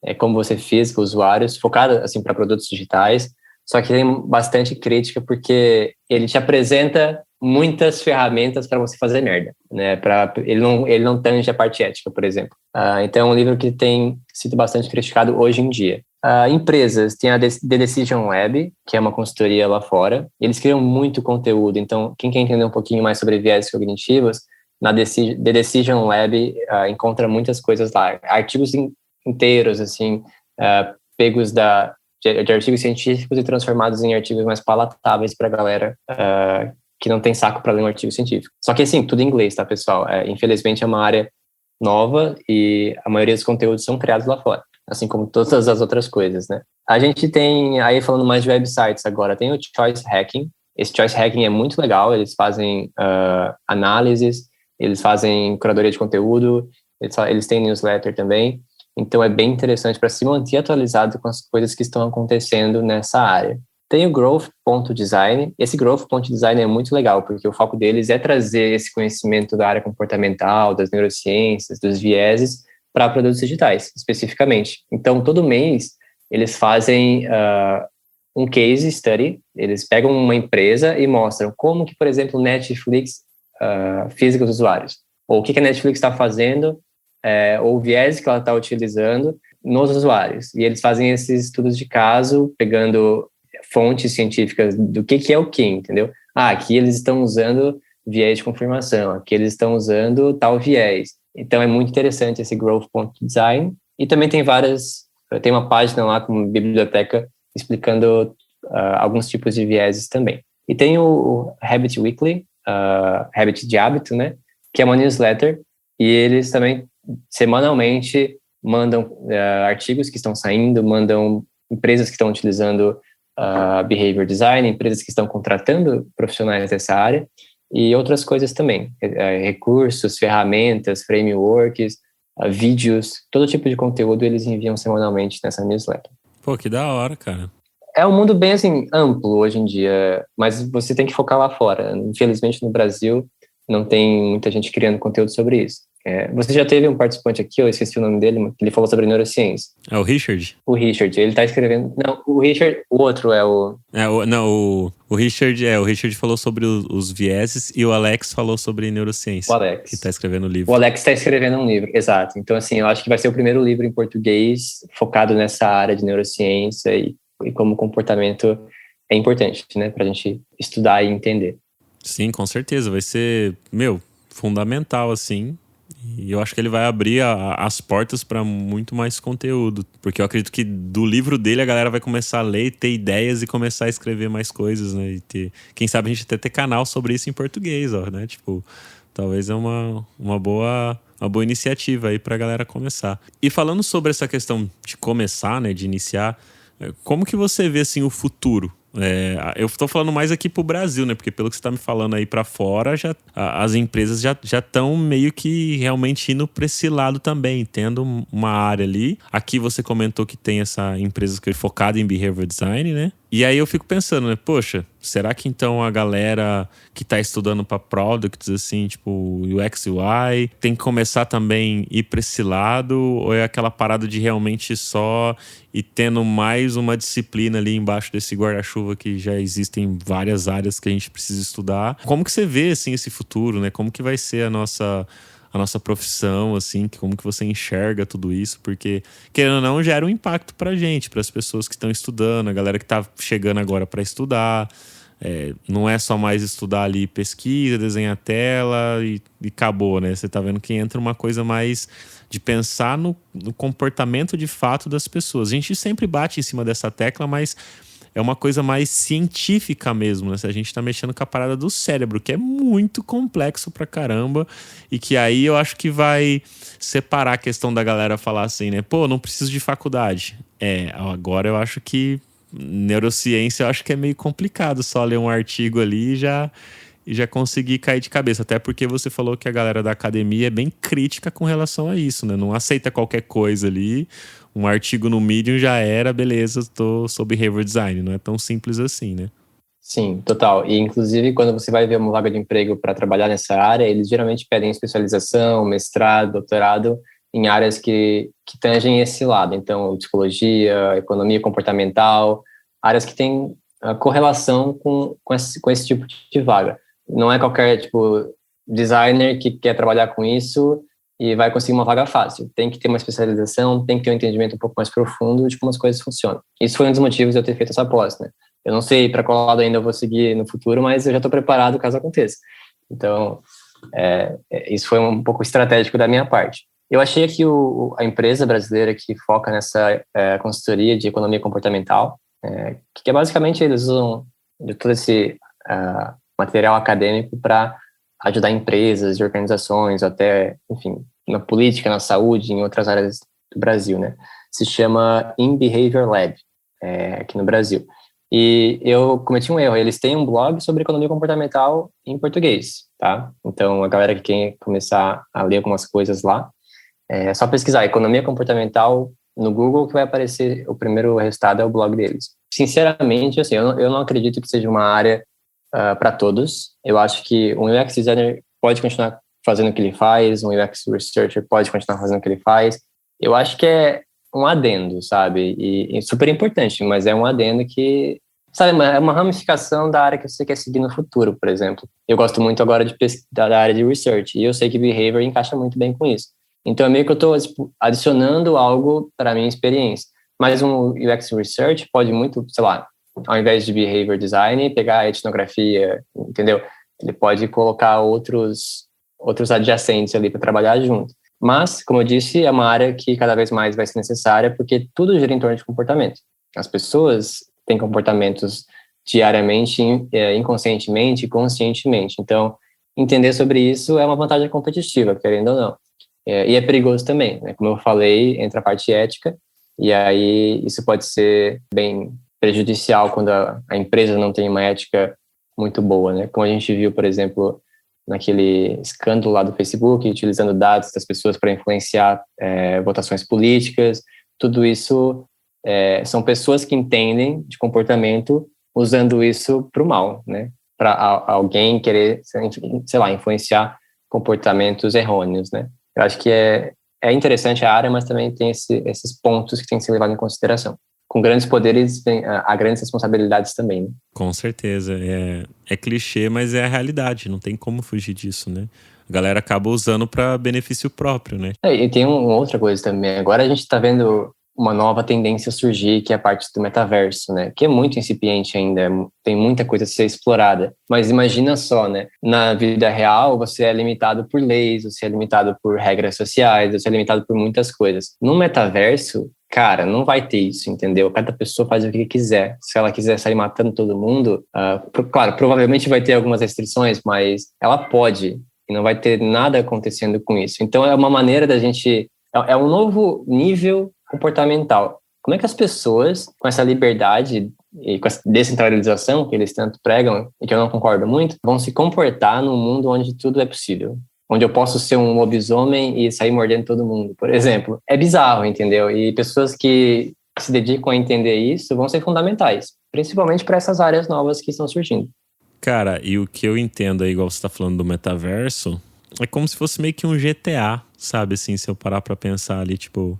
É como você fisga usuários, focado assim para produtos digitais, só que tem bastante crítica porque ele te apresenta muitas ferramentas para você fazer merda, né? Ele não tange a parte ética, por exemplo. Então é um livro que tem sido bastante criticado hoje em dia. Empresas, tem a The Decision Lab, que é uma consultoria lá fora. Eles criam muito conteúdo, então quem quer entender um pouquinho mais sobre viés cognitivos, na The Decision Lab encontra muitas coisas lá, artigos inteiros, assim, pegos de artigos científicos e transformados em artigos mais palatáveis para a galera que não tem saco para ler um artigo científico. Só que, assim, tudo em inglês, tá, pessoal? Infelizmente, é uma área nova e a maioria dos conteúdos são criados lá fora, assim como todas as outras coisas, né? A gente tem, aí falando mais de websites agora, tem o Choice Hacking. Esse Choice Hacking é muito legal, eles fazem análises, eles fazem curadoria de conteúdo, eles têm newsletter também. Então, é bem interessante para se manter atualizado com as coisas que estão acontecendo nessa área. Tem o Growth.design. Esse Growth.design é muito legal, porque o foco deles é trazer esse conhecimento da área comportamental, das neurociências, dos vieses, para produtos digitais, especificamente. Então, todo mês, eles fazem um case study, eles pegam uma empresa e mostram como que, por exemplo, o Netflix fisga os usuários, ou o que a Netflix está fazendo, ou o viés que ela está utilizando nos usuários. E eles fazem esses estudos de caso, pegando fontes científicas do que é o que, entendeu? Aqui eles estão usando viés de confirmação, aqui eles estão usando tal viés. Então é muito interessante esse Growth.design. E também tem uma página lá com biblioteca explicando alguns tipos de vieses também. E tem o Habit Weekly, Habit de hábito, né? Que é uma newsletter, e eles também semanalmente mandam artigos que estão saindo, mandam empresas que estão utilizando behavior design, empresas que estão contratando profissionais dessa área e outras coisas também, recursos, ferramentas, frameworks, vídeos, todo tipo de conteúdo eles enviam semanalmente nessa newsletter. Pô, que da hora, cara. É um mundo bem, assim, amplo hoje em dia, mas você tem que focar lá fora. Infelizmente, no Brasil, não tem muita gente criando conteúdo sobre isso. Você já teve um participante aqui, eu esqueci o nome dele, que ele falou sobre neurociência. É o Richard? O Richard, ele tá escrevendo... Não, o Richard, o outro é o... O Richard falou sobre os vieses e o Alex falou sobre neurociência. O Alex. Que tá escrevendo um livro. O Alex tá escrevendo um livro, exato. Então, assim, eu acho que vai ser o primeiro livro em português focado nessa área de neurociência e como o comportamento é importante, né, pra gente estudar e entender. Sim, com certeza. Vai ser, fundamental, assim. E eu acho que ele vai abrir as portas para muito mais conteúdo. Porque eu acredito que do livro dele a galera vai começar a ler, ter ideias e começar a escrever mais coisas, né? E quem sabe a gente até ter canal sobre isso em português, ó, né? Tipo, talvez é uma boa iniciativa aí pra galera começar. E falando sobre essa questão de começar, né? De iniciar, como que você vê, assim, o futuro? Eu tô falando mais aqui pro Brasil, né? Porque pelo que você tá me falando aí pra fora, as empresas já estão meio que realmente indo pra esse lado também, tendo uma área ali. Aqui você comentou que tem essa empresa que é focada em behavior design, né? E aí eu fico pensando, né? Poxa, será que então a galera que tá estudando pra products, assim, tipo UX e UI, tem que começar também a ir pra esse lado? Ou é aquela parada de realmente só ir tendo mais uma disciplina ali embaixo desse guarda-chuva que já existem várias áreas que a gente precisa estudar? Como que você vê, assim, esse futuro, né? Como que vai ser a nossa profissão, assim, como que você enxerga tudo isso, porque, querendo ou não, gera um impacto pra gente, para as pessoas que estão estudando, a galera que tá chegando agora para estudar. Não é só mais estudar ali pesquisa, desenhar tela e acabou, né? Você tá vendo que entra uma coisa mais de pensar no comportamento de fato das pessoas. A gente sempre bate em cima dessa tecla, mas é uma coisa mais científica mesmo, né? A gente tá mexendo com a parada do cérebro, que é muito complexo pra caramba, e que aí eu acho que vai separar a questão da galera falar assim, né? Pô, não preciso de faculdade. Agora eu acho que neurociência eu acho que é meio complicado só ler um artigo ali e já consegui cair de cabeça. Até porque você falou que a galera da academia é bem crítica com relação a isso, né? Não aceita qualquer coisa ali. Um artigo no Medium já era, beleza, tô sobre behavior design. Não é tão simples assim, né? Sim, total. E, inclusive, quando você vai ver uma vaga de emprego para trabalhar nessa área, eles geralmente pedem especialização, mestrado, doutorado em áreas que tangem esse lado. Então, psicologia, economia comportamental, áreas que têm correlação com esse tipo de vaga. Não é qualquer, tipo, designer que quer trabalhar com isso e vai conseguir uma vaga fácil. Tem que ter uma especialização, tem que ter um entendimento um pouco mais profundo de como as coisas funcionam. Isso foi um dos motivos de eu ter feito essa pós, né? Eu não sei para qual lado ainda eu vou seguir no futuro, mas eu já estou preparado caso aconteça. Então, isso foi um pouco estratégico da minha parte. Eu achei que a empresa brasileira que foca nessa consultoria de economia comportamental, que é basicamente eles usam de todo esse material acadêmico para ajudar empresas e organizações, até, enfim, na política, na saúde, em outras áreas do Brasil, né? Se chama In Behavior Lab, aqui no Brasil. E eu cometi um erro. Eles têm um blog sobre economia comportamental em português, tá? Então, a galera que quer começar a ler algumas coisas lá, é só pesquisar economia comportamental no Google que vai aparecer, o primeiro resultado é o blog deles. Sinceramente, assim, eu não acredito que seja uma área para todos. Eu acho que um UX designer pode continuar fazendo o que ele faz, um UX researcher pode continuar fazendo o que ele faz. Eu acho que é um adendo, sabe? E super importante, mas é um adendo que, sabe, é uma ramificação da área que você quer seguir no futuro, por exemplo. Eu gosto muito agora da área de research, e eu sei que behavior encaixa muito bem com isso. Então, é meio que eu estou adicionando algo para a minha experiência. Mas um UX research pode muito, sei lá, ao invés de behavior design, pegar a etnografia, entendeu? Ele pode colocar outros adjacentes ali para trabalhar junto. Mas, como eu disse, é uma área que cada vez mais vai ser necessária porque tudo gira em torno de comportamento. As pessoas têm comportamentos diariamente, inconscientemente e conscientemente. Então, entender sobre isso é uma vantagem competitiva, querendo ou não. E é perigoso também, né? Como eu falei, entra a parte ética, e aí isso pode ser bem prejudicial quando a empresa não tem uma ética muito boa, né? Como a gente viu, por exemplo, naquele escândalo lá do Facebook, utilizando dados das pessoas para influenciar votações políticas. Tudo isso são pessoas que entendem de comportamento usando isso para o mal, né? Para alguém querer, sei lá, influenciar comportamentos errôneos, né? Eu acho que é interessante a área, mas também tem esses pontos que tem que ser levados em consideração. Com grandes poderes, há grandes responsabilidades também, né? Com certeza. É clichê, mas é a realidade. Não tem como fugir disso, né? A galera acaba usando para benefício próprio, né? E tem uma outra coisa também. Agora a gente está vendo uma nova tendência surgir, que é a parte do metaverso, né? Que é muito incipiente ainda, tem muita coisa a ser explorada. Mas imagina só, né? Na vida real, você é limitado por leis, você é limitado por regras sociais, você é limitado por muitas coisas. No metaverso, cara, não vai ter isso, entendeu? Cada pessoa faz o que quiser. Se ela quiser sair matando todo mundo, claro, provavelmente vai ter algumas restrições, mas ela pode, e não vai ter nada acontecendo com isso. Então, é uma maneira da gente... É um novo nível comportamental. Como é que as pessoas, com essa liberdade e com essa descentralização que eles tanto pregam, e que eu não concordo muito, vão se comportar num mundo onde tudo é possível? Onde eu posso ser um lobisomem e sair mordendo todo mundo, por exemplo. É bizarro, entendeu? E pessoas que se dedicam a entender isso vão ser fundamentais, principalmente para essas áreas novas que estão surgindo. Cara, e o que eu entendo aí, igual você tá falando do metaverso, é como se fosse meio que um GTA, sabe? Assim, se eu parar pra pensar ali, tipo...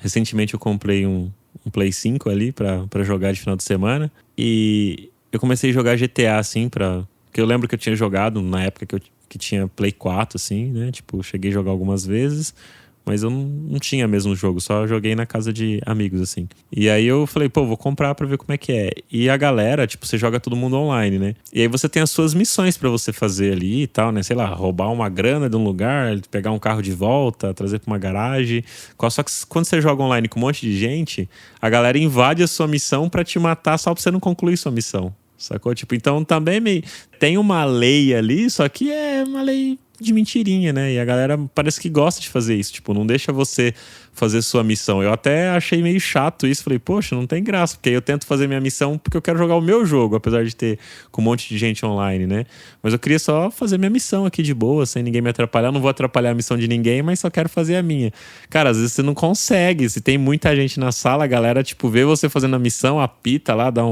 recentemente eu comprei um Play 5 ali pra jogar de final de semana. E eu comecei a jogar GTA, assim, porque eu lembro que eu tinha jogado na época que tinha Play 4, assim, né? Tipo, cheguei a jogar algumas vezes, mas eu não tinha mesmo o jogo, só joguei na casa de amigos, assim. E aí eu falei, pô, vou comprar pra ver como é que é. E a galera, tipo, você joga todo mundo online, né? E aí você tem as suas missões pra você fazer ali e tal, né? Sei lá, roubar uma grana de um lugar, pegar um carro de volta, trazer pra uma garagem. Só que quando você joga online com um monte de gente, a galera invade a sua missão pra te matar só pra você não concluir sua missão. Sacou? Tipo, então também tem uma lei ali, só que é uma lei de mentirinha, né? E a galera parece que gosta de fazer isso. Tipo, não deixa você fazer sua missão. Eu até achei meio chato isso. Falei, poxa, não tem graça. Porque aí eu tento fazer minha missão porque eu quero jogar o meu jogo, apesar de ter com um monte de gente online, né? Mas eu queria só fazer minha missão aqui de boa, sem ninguém me atrapalhar. Eu não vou atrapalhar a missão de ninguém, mas só quero fazer a minha. Cara, às vezes você não consegue. Se tem muita gente na sala, a galera, tipo, vê você fazendo a missão, apita lá, dá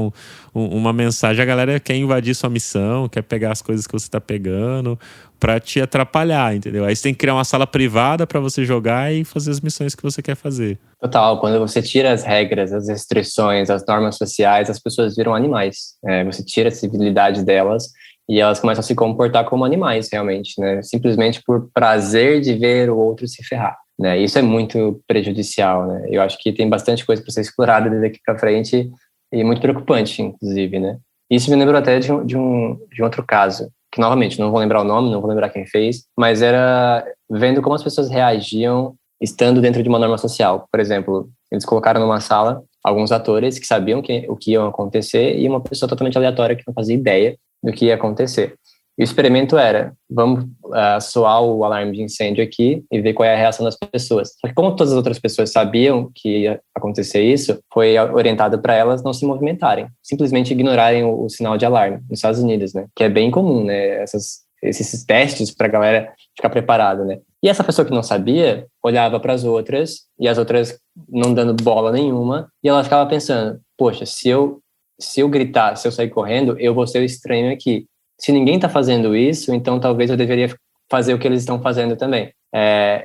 uma mensagem. A galera quer invadir sua missão, quer pegar as coisas que você tá pegando pra te atrapalhar, entendeu? Aí você tem que criar uma sala privada pra você jogar e fazer as missões que você quer fazer. Total, quando você tira as regras, as restrições, as normas sociais, as pessoas viram animais. Você tira a civilidade delas e elas começam a se comportar como animais, realmente, né? Simplesmente por prazer de ver o outro se ferrar, né? Isso é muito prejudicial, né? Eu acho que tem bastante coisa para ser explorada daqui para frente e muito preocupante, inclusive, né? Isso me lembrou até de um outro caso, que novamente, não vou lembrar o nome, não vou lembrar quem fez, mas era vendo como as pessoas reagiam estando dentro de uma norma social. Por exemplo, eles colocaram numa sala alguns atores que sabiam o que ia acontecer e uma pessoa totalmente aleatória que não fazia ideia do que ia acontecer. E o experimento era, vamos soar o alarme de incêndio aqui e ver qual é a reação das pessoas. Só que como todas as outras pessoas sabiam que ia acontecer isso, foi orientado para elas não se movimentarem, simplesmente ignorarem o sinal de alarme nos Estados Unidos, né? Que é bem comum, né? Esses testes para a galera ficar preparada, né? E essa pessoa que não sabia olhava para as outras e as outras não dando bola nenhuma e ela ficava pensando, poxa, se eu gritar, se eu sair correndo, eu vou ser o estranho aqui. Se ninguém está fazendo isso, então talvez eu deveria fazer o que eles estão fazendo também.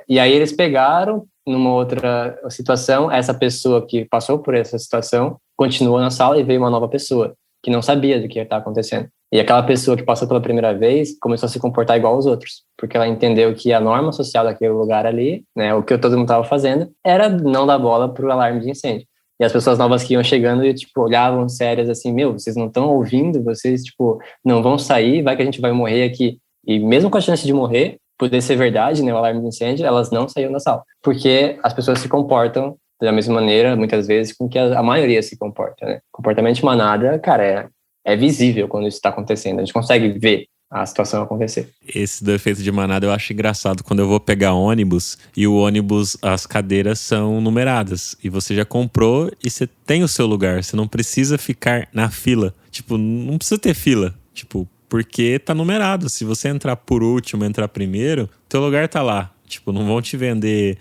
E aí eles pegaram, numa outra situação, essa pessoa que passou por essa situação continuou na sala e veio uma nova pessoa que não sabia do que estava acontecendo. E aquela pessoa que passou pela primeira vez começou a se comportar igual aos outros, porque ela entendeu que a norma social daquele lugar ali, né, o que todo mundo estava fazendo, era não dar bola para o alarme de incêndio. E as pessoas novas que iam chegando e, tipo, olhavam sérias assim, vocês não estão ouvindo, vocês, tipo, não vão sair, vai que a gente vai morrer aqui. E mesmo com a chance de morrer, poder ser verdade, né, o alarme de incêndio, elas não saíam da sala. Porque as pessoas se comportam da mesma maneira, muitas vezes, com que a maioria se comporta, né? Comportamento de manada, cara, é visível quando isso está acontecendo. A gente consegue ver a situação acontecer. Esse do efeito de manada eu acho engraçado quando eu vou pegar ônibus e o ônibus, as cadeiras são numeradas e você já comprou e você tem o seu lugar, você não precisa ficar na fila, tipo, não precisa ter fila, tipo, porque tá numerado, se você entrar por último, entrar primeiro, teu lugar tá lá. Tipo, não vão te vender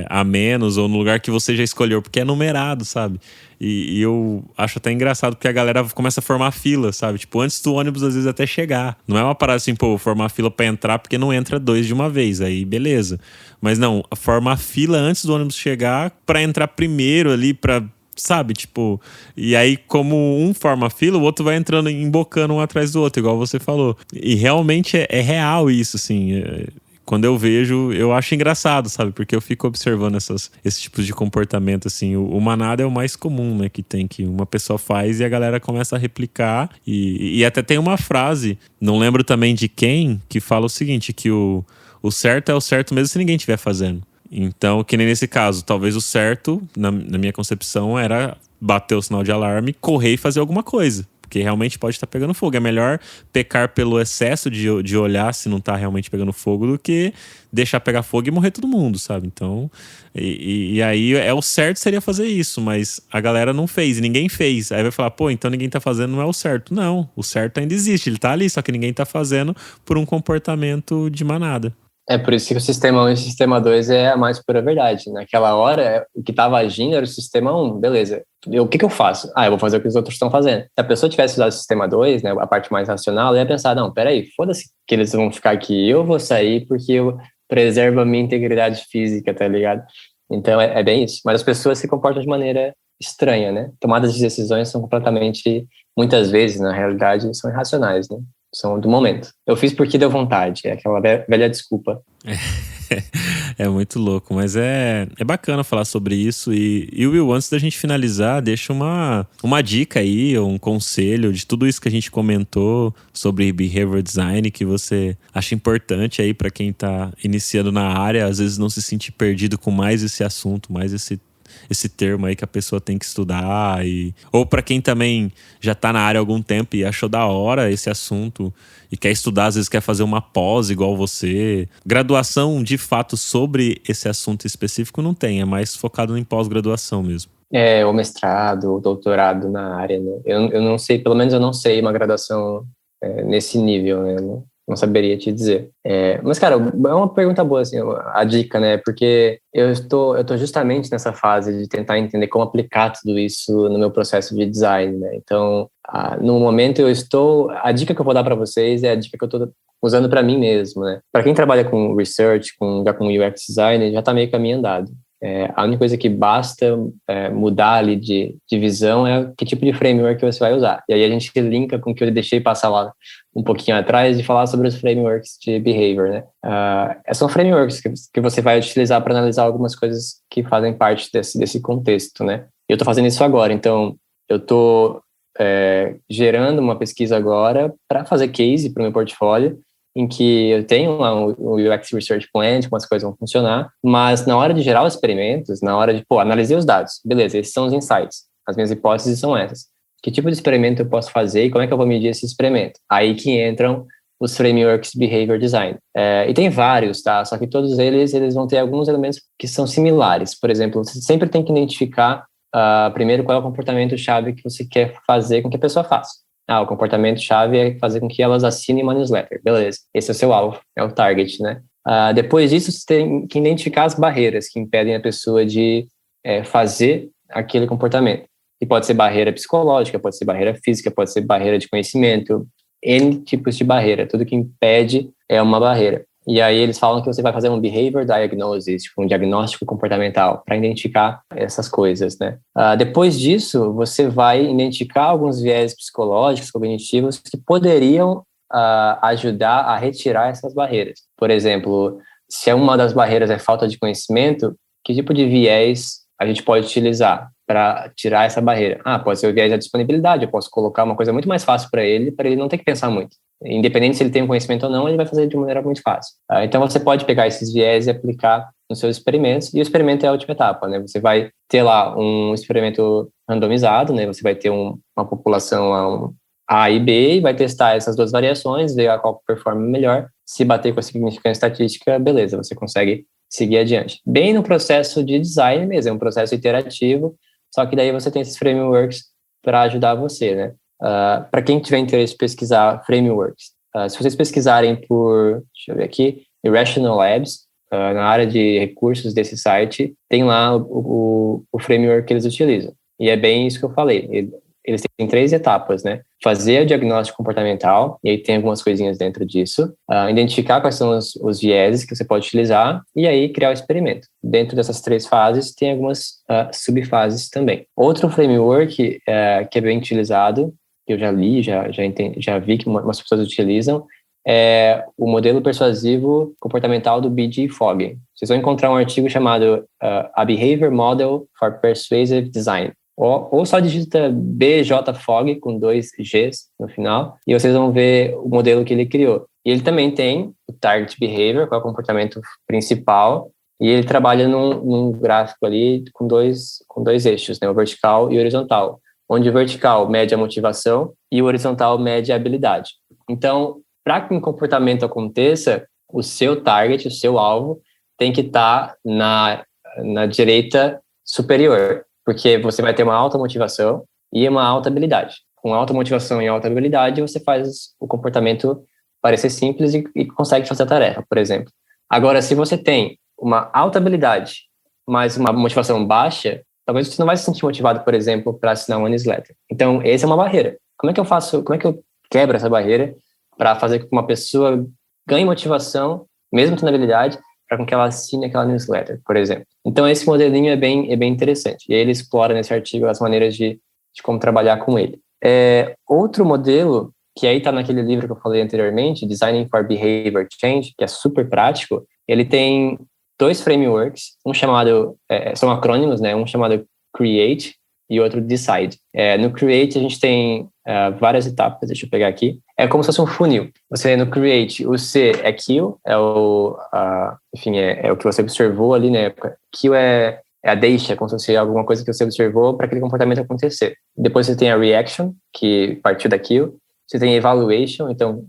a menos ou no lugar que você já escolheu, porque é numerado, sabe? E eu acho até engraçado porque a galera começa a formar fila, sabe? Tipo, antes do ônibus às vezes até chegar. Não é uma parada assim, pô, formar fila pra entrar porque não entra dois de uma vez, aí beleza. Mas não, formar fila antes do ônibus chegar pra entrar primeiro ali, pra... Sabe, tipo, e aí como um forma fila, o outro vai entrando, embocando um atrás do outro, igual você falou. E realmente é real isso, assim. Quando eu vejo, eu acho engraçado, sabe? Porque eu fico observando esses tipos de comportamento, assim. O manada é o mais comum, né? Que tem, que uma pessoa faz e a galera começa a replicar. E até tem uma frase, não lembro também de quem, que fala o seguinte, que o certo é o certo mesmo se ninguém estiver fazendo. Então, que nem nesse caso, talvez o certo, na minha concepção, era bater o sinal de alarme, correr e fazer alguma coisa. Porque realmente pode estar pegando fogo. É melhor pecar pelo excesso de olhar se não está realmente pegando fogo do que deixar pegar fogo e morrer todo mundo, sabe? Então, e aí o certo seria fazer isso, mas a galera não fez, e ninguém fez. Aí vai falar, pô, então ninguém tá fazendo, não é o certo. Não, o certo ainda existe, ele tá ali, só que ninguém tá fazendo por um comportamento de manada. É por isso que o sistema 1 e o sistema 2 é a mais pura verdade. Naquela hora, o que estava agindo era o sistema 1, beleza. O que eu faço? Eu vou fazer o que os outros estão fazendo. Se a pessoa tivesse usado o sistema 2, né, a parte mais racional, ela ia pensar, não, peraí, foda-se que eles vão ficar aqui, eu vou sair porque eu preservo a minha integridade física, tá ligado? Então, é bem isso. Mas as pessoas se comportam de maneira estranha, né? Tomadas de decisões são completamente, muitas vezes, na realidade, são irracionais, né? São do momento. Eu fiz porque deu vontade, é aquela velha desculpa. É muito louco, mas é bacana falar sobre isso. E Will, antes da gente finalizar, deixa uma dica aí, um conselho de tudo isso que a gente comentou sobre behavior design que você acha importante aí para quem tá iniciando na área, às vezes não se sentir perdido com mais esse assunto, mais esse esse termo aí que a pessoa tem que estudar. Ou para quem também já está na área há algum tempo e achou da hora esse assunto e quer estudar, às vezes quer fazer uma pós igual você. Graduação, de fato, sobre esse assunto específico não tem, é mais focado em pós-graduação mesmo. O mestrado, o doutorado na área, né? Eu não sei, pelo menos eu não sei uma graduação nesse nível, né? Eu não saberia te dizer. Mas, cara, é uma pergunta boa, assim, a dica, né? Porque eu estou justamente nessa fase de tentar entender como aplicar tudo isso no meu processo de design, né? Então, no momento a dica que eu vou dar para vocês é a dica que eu estou usando para mim mesmo, né? Para quem trabalha com research, já com UX design, já está meio caminho andado. A única coisa que basta mudar ali de visão é que tipo de framework você vai usar. E aí a gente linka com o que eu deixei passar lá um pouquinho atrás de falar sobre os frameworks de behavior, né? São frameworks que você vai utilizar para analisar algumas coisas que fazem parte desse contexto, né? E eu estou fazendo isso agora, então eu estou gerando uma pesquisa agora para fazer case para o meu portfólio, em que eu tenho lá um UX Research Plan, como as coisas vão funcionar, mas na hora de gerar os experimentos, na hora de, analisei os dados, beleza, esses são os insights, as minhas hipóteses são essas. Que tipo de experimento eu posso fazer e como é que eu vou medir esse experimento? Aí que entram os frameworks Behavior Design. E tem vários, tá? Só que todos eles vão ter alguns elementos que são similares. Por exemplo, você sempre tem que identificar primeiro qual é o comportamento-chave que você quer fazer com que a pessoa faça. O comportamento-chave é fazer com que elas assinem uma newsletter. Beleza, esse é o seu alvo, é o target, né? Depois disso, você tem que identificar as barreiras que impedem a pessoa de fazer aquele comportamento. E pode ser barreira psicológica, pode ser barreira física, pode ser barreira de conhecimento, N tipos de barreira. Tudo que impede é uma barreira. E aí eles falam que você vai fazer um behavior diagnosis, tipo um diagnóstico comportamental, para identificar essas coisas, né? Depois disso, você vai identificar alguns viés psicológicos, cognitivos, que poderiam ajudar a retirar essas barreiras. Por exemplo, se uma das barreiras é falta de conhecimento, que tipo de viés a gente pode utilizar para tirar essa barreira? Pode ser o viés da disponibilidade, eu posso colocar uma coisa muito mais fácil para ele não ter que pensar muito. Independente se ele tem um conhecimento ou não, ele vai fazer de maneira muito fácil. Então, você pode pegar esses viés e aplicar nos seus experimentos, e o experimento é a última etapa, né? Você vai ter lá um experimento randomizado, né? Você vai ter uma população A e B, e vai testar essas duas variações, ver a qual performa melhor. Se bater com a significância estatística, beleza, você consegue seguir adiante. Bem no processo de design mesmo, é um processo iterativo, só que daí você tem esses frameworks para ajudar você, né? Para quem tiver interesse em pesquisar frameworks, se vocês pesquisarem por, deixa eu ver aqui, Irrational Labs, na área de recursos desse site, tem lá o framework que eles utilizam. E é bem isso que eu falei. Eles têm 3 etapas, né? Fazer o diagnóstico comportamental, e aí tem algumas coisinhas dentro disso. Identificar quais são os vieses que você pode utilizar, e aí criar o experimento. Dentro dessas 3 fases, tem algumas subfases também. Outro framework que é bem utilizado, que eu já li, já vi que umas pessoas utilizam, é o modelo persuasivo comportamental do B.J. Fogg. Vocês vão encontrar um artigo chamado A Behavior Model for Persuasive Design. Ou só digita B.J. Fogg com 2 Gs no final, e vocês vão ver o modelo que ele criou. E ele também tem o Target Behavior, que é o comportamento principal, e ele trabalha num gráfico ali com dois eixos, né, o vertical e o horizontal, onde o vertical mede a motivação e o horizontal mede a habilidade. Então, para que um comportamento aconteça, o seu target, o seu alvo, tem que estar na direita superior, porque você vai ter uma alta motivação e uma alta habilidade. Com alta motivação e alta habilidade, você faz o comportamento parecer simples e consegue fazer a tarefa, por exemplo. Agora, se você tem uma alta habilidade, mas uma motivação baixa, talvez você não vai se sentir motivado, por exemplo, para assinar uma newsletter. Então, essa é uma barreira. Como é que eu quebro essa barreira para fazer com que uma pessoa ganhe motivação, mesmo tendo habilidade, para com que ela assine aquela newsletter, por exemplo. Então, esse modelinho é bem interessante. E aí ele explora nesse artigo as maneiras de como trabalhar com ele. Outro modelo, que aí está naquele livro que eu falei anteriormente, Designing for Behavior Change, que é super prático, ele tem 2 frameworks, um chamado, são acrônimos, né? Um chamado Create e outro Decide. No Create a gente tem várias etapas, deixa eu pegar aqui. É como se fosse um funil. Você no Create, o C é Kill, enfim, é o que você observou ali, né? Kill é é a deixa, como se fosse alguma coisa que você observou para aquele comportamento acontecer. Depois você tem a reaction, que partiu daquilo. Você tem a evaluation, então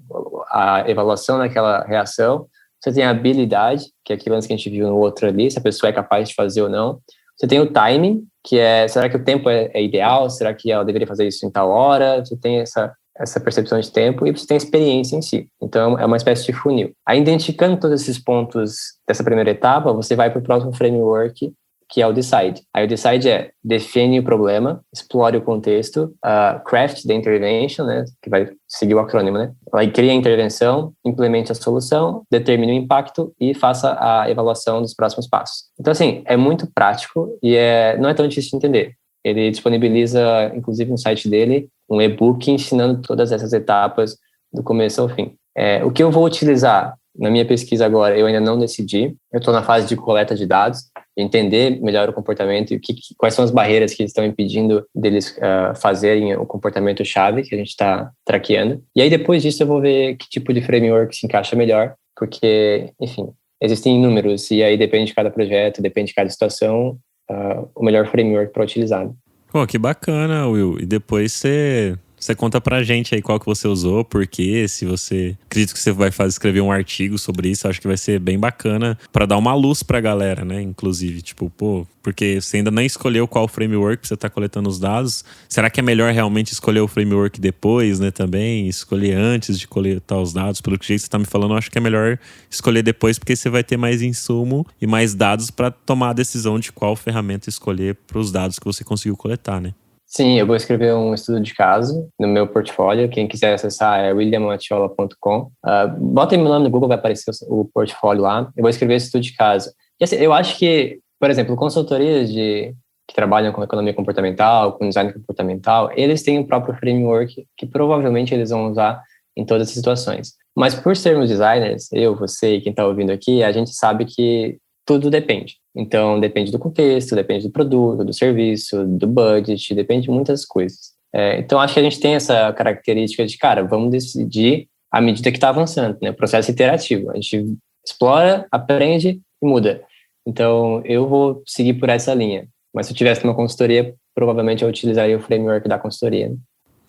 a avaliação daquela reação. Você tem a habilidade, que é aquilo que a gente viu no outro ali, se a pessoa é capaz de fazer ou não. Você tem o timing, que é, será que o tempo é ideal? Será que ela deveria fazer isso em tal hora? Você tem essa percepção de tempo, e você tem a experiência em si. Então, é uma espécie de funil. Aí, identificando todos esses pontos dessa primeira etapa, você vai para o próximo framework, que é o Decide. Aí o Decide define o problema, explore o contexto, craft the intervention, né, que vai seguir o acrônimo, né? Aí cria a intervenção, implemente a solução, determine o impacto e faça a avaliação dos próximos passos. Então, assim, é muito prático e não é tão difícil de entender. Ele disponibiliza, inclusive no site dele, um e-book ensinando todas essas etapas do começo ao fim. O que eu vou utilizar na minha pesquisa agora, eu ainda não decidi. Eu estou na fase de coleta de dados, entender melhor o comportamento e quais são as barreiras que estão impedindo deles fazerem o comportamento-chave que a gente está traqueando. E aí, depois disso, eu vou ver que tipo de framework se encaixa melhor, porque, enfim, existem inúmeros, e aí depende de cada projeto, depende de cada situação, o melhor framework para utilizar. Pô, que bacana, Will. E depois você conta pra gente aí qual que você usou, porque se você... Acredito que você vai escrever um artigo sobre isso, acho que vai ser bem bacana pra dar uma luz pra galera, né? Inclusive, tipo, pô, porque você ainda nem escolheu qual framework você tá coletando os dados. Será que é melhor realmente escolher o framework depois, né? Também escolher antes de coletar os dados? Pelo que você tá me falando, eu acho que é melhor escolher depois, porque você vai ter mais insumo e mais dados pra tomar a decisão de qual ferramenta escolher pros dados que você conseguiu coletar, né? Sim, eu vou escrever um estudo de caso no meu portfólio. Quem quiser acessar é williammatiola.com. Bota meu nome no Google, vai aparecer o portfólio lá. Eu vou escrever esse estudo de caso. E assim, eu acho que, por exemplo, consultorias que trabalham com economia comportamental, com design comportamental, eles têm o próprio framework que provavelmente eles vão usar em todas as situações. Mas por sermos designers, eu, você e quem está ouvindo aqui, a gente sabe que tudo depende. Então, depende do contexto, depende do produto, do serviço, do budget, depende de muitas coisas. Então, acho que a gente tem essa característica de, cara, vamos decidir à medida que está avançando, né? Processo iterativo. A gente explora, aprende e muda. Então, eu vou seguir por essa linha. Mas se eu tivesse uma consultoria, provavelmente eu utilizaria o framework da consultoria.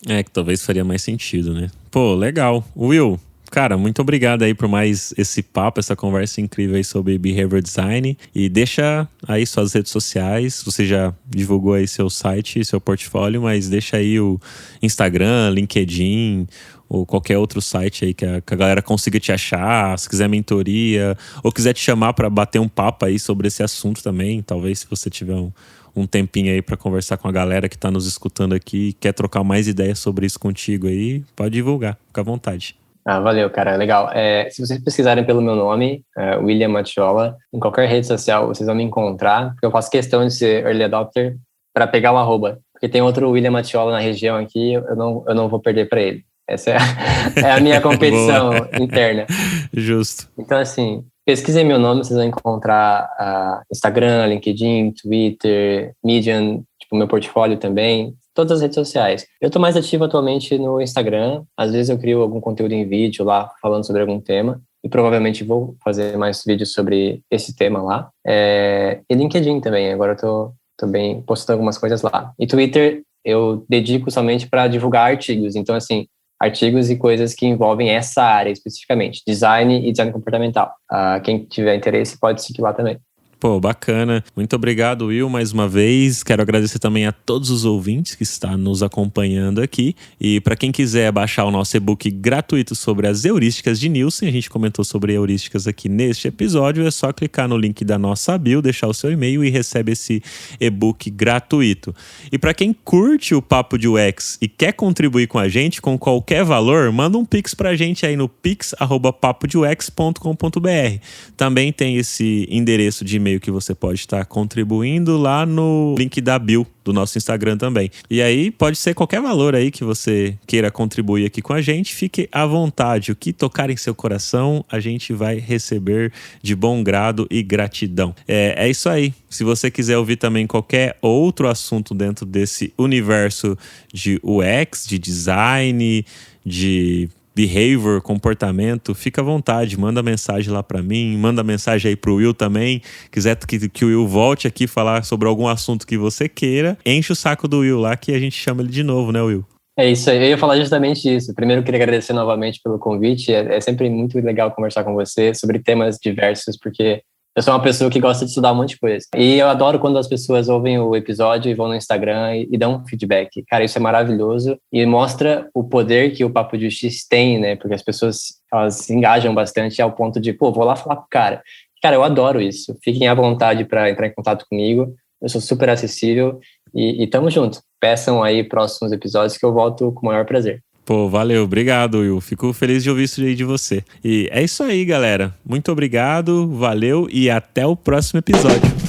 Que talvez faria mais sentido, né? Pô, legal. Will, cara, muito obrigado aí por mais esse papo, essa conversa incrível aí sobre Behavior Design. E deixa aí suas redes sociais. Você já divulgou aí seu site, seu portfólio, mas deixa aí o Instagram, LinkedIn ou qualquer outro site aí que a galera consiga te achar. Se quiser mentoria ou quiser te chamar para bater um papo aí sobre esse assunto também. Talvez se você tiver um tempinho aí para conversar com a galera que tá nos escutando aqui e quer trocar mais ideias sobre isso contigo aí, pode divulgar. Fica à vontade. Valeu, cara, legal. Se vocês pesquisarem pelo meu nome, William Mattiola, em qualquer rede social vocês vão me encontrar, porque eu faço questão de ser early adopter para pegar o arroba, porque tem outro William Mattiola na região aqui, eu não vou perder para ele. Essa é a minha competição interna. Justo. Então, assim, pesquisem meu nome, vocês vão encontrar Instagram, LinkedIn, Twitter, Medium, tipo, meu portfólio também. Todas as redes sociais. Eu estou mais ativo atualmente no Instagram. Às vezes eu crio algum conteúdo em vídeo lá, falando sobre algum tema. E provavelmente vou fazer mais vídeos sobre esse tema lá. E LinkedIn também. Agora eu tô bem postando algumas coisas lá. E Twitter eu dedico somente para divulgar artigos. Então, assim, artigos e coisas que envolvem essa área especificamente. Design e design comportamental. Quem tiver interesse pode seguir lá também. Pô, bacana. Muito obrigado, Will, mais uma vez. Quero agradecer também a todos os ouvintes que estão nos acompanhando aqui. E para quem quiser baixar o nosso e-book gratuito sobre as heurísticas de Nielsen, a gente comentou sobre heurísticas aqui neste episódio, é só clicar no link da nossa bio, deixar o seu e-mail e recebe esse e-book gratuito. E para quem curte o Papo de UX e quer contribuir com a gente com qualquer valor, manda um pix pra gente aí no pix@papodeux.com.br. Também tem esse endereço de e-mail que você pode estar contribuindo lá no link da bio do nosso Instagram também. E aí pode ser qualquer valor aí que você queira contribuir aqui com a gente, fique à vontade. O que tocar em seu coração, a gente vai receber de bom grado e gratidão. É isso aí. Se você quiser ouvir também qualquer outro assunto dentro desse universo de UX, de design, de behavior, comportamento, fica à vontade, manda mensagem lá pra mim, manda mensagem aí pro Will também. Quiser que o Will volte aqui falar sobre algum assunto que você queira, enche o saco do Will lá que a gente chama ele de novo, né, Will? É isso aí, eu ia falar justamente isso. Primeiro, eu queria agradecer novamente pelo convite. É sempre muito legal conversar com você sobre temas diversos, porque eu sou uma pessoa que gosta de estudar um monte de coisa. E eu adoro quando as pessoas ouvem o episódio e vão no Instagram e dão um feedback. Cara, isso é maravilhoso e mostra o poder que o Papo de X tem, né? Porque as pessoas, elas se engajam bastante ao ponto de, pô, vou lá falar com o cara. Cara, eu adoro isso. Fiquem à vontade para entrar em contato comigo. Eu sou super acessível e tamo junto. Peçam aí próximos episódios que eu volto com o maior prazer. Pô, valeu, obrigado, Will. Fico feliz de ouvir isso aí de você. E é isso aí, galera. Muito obrigado, valeu e até o próximo episódio.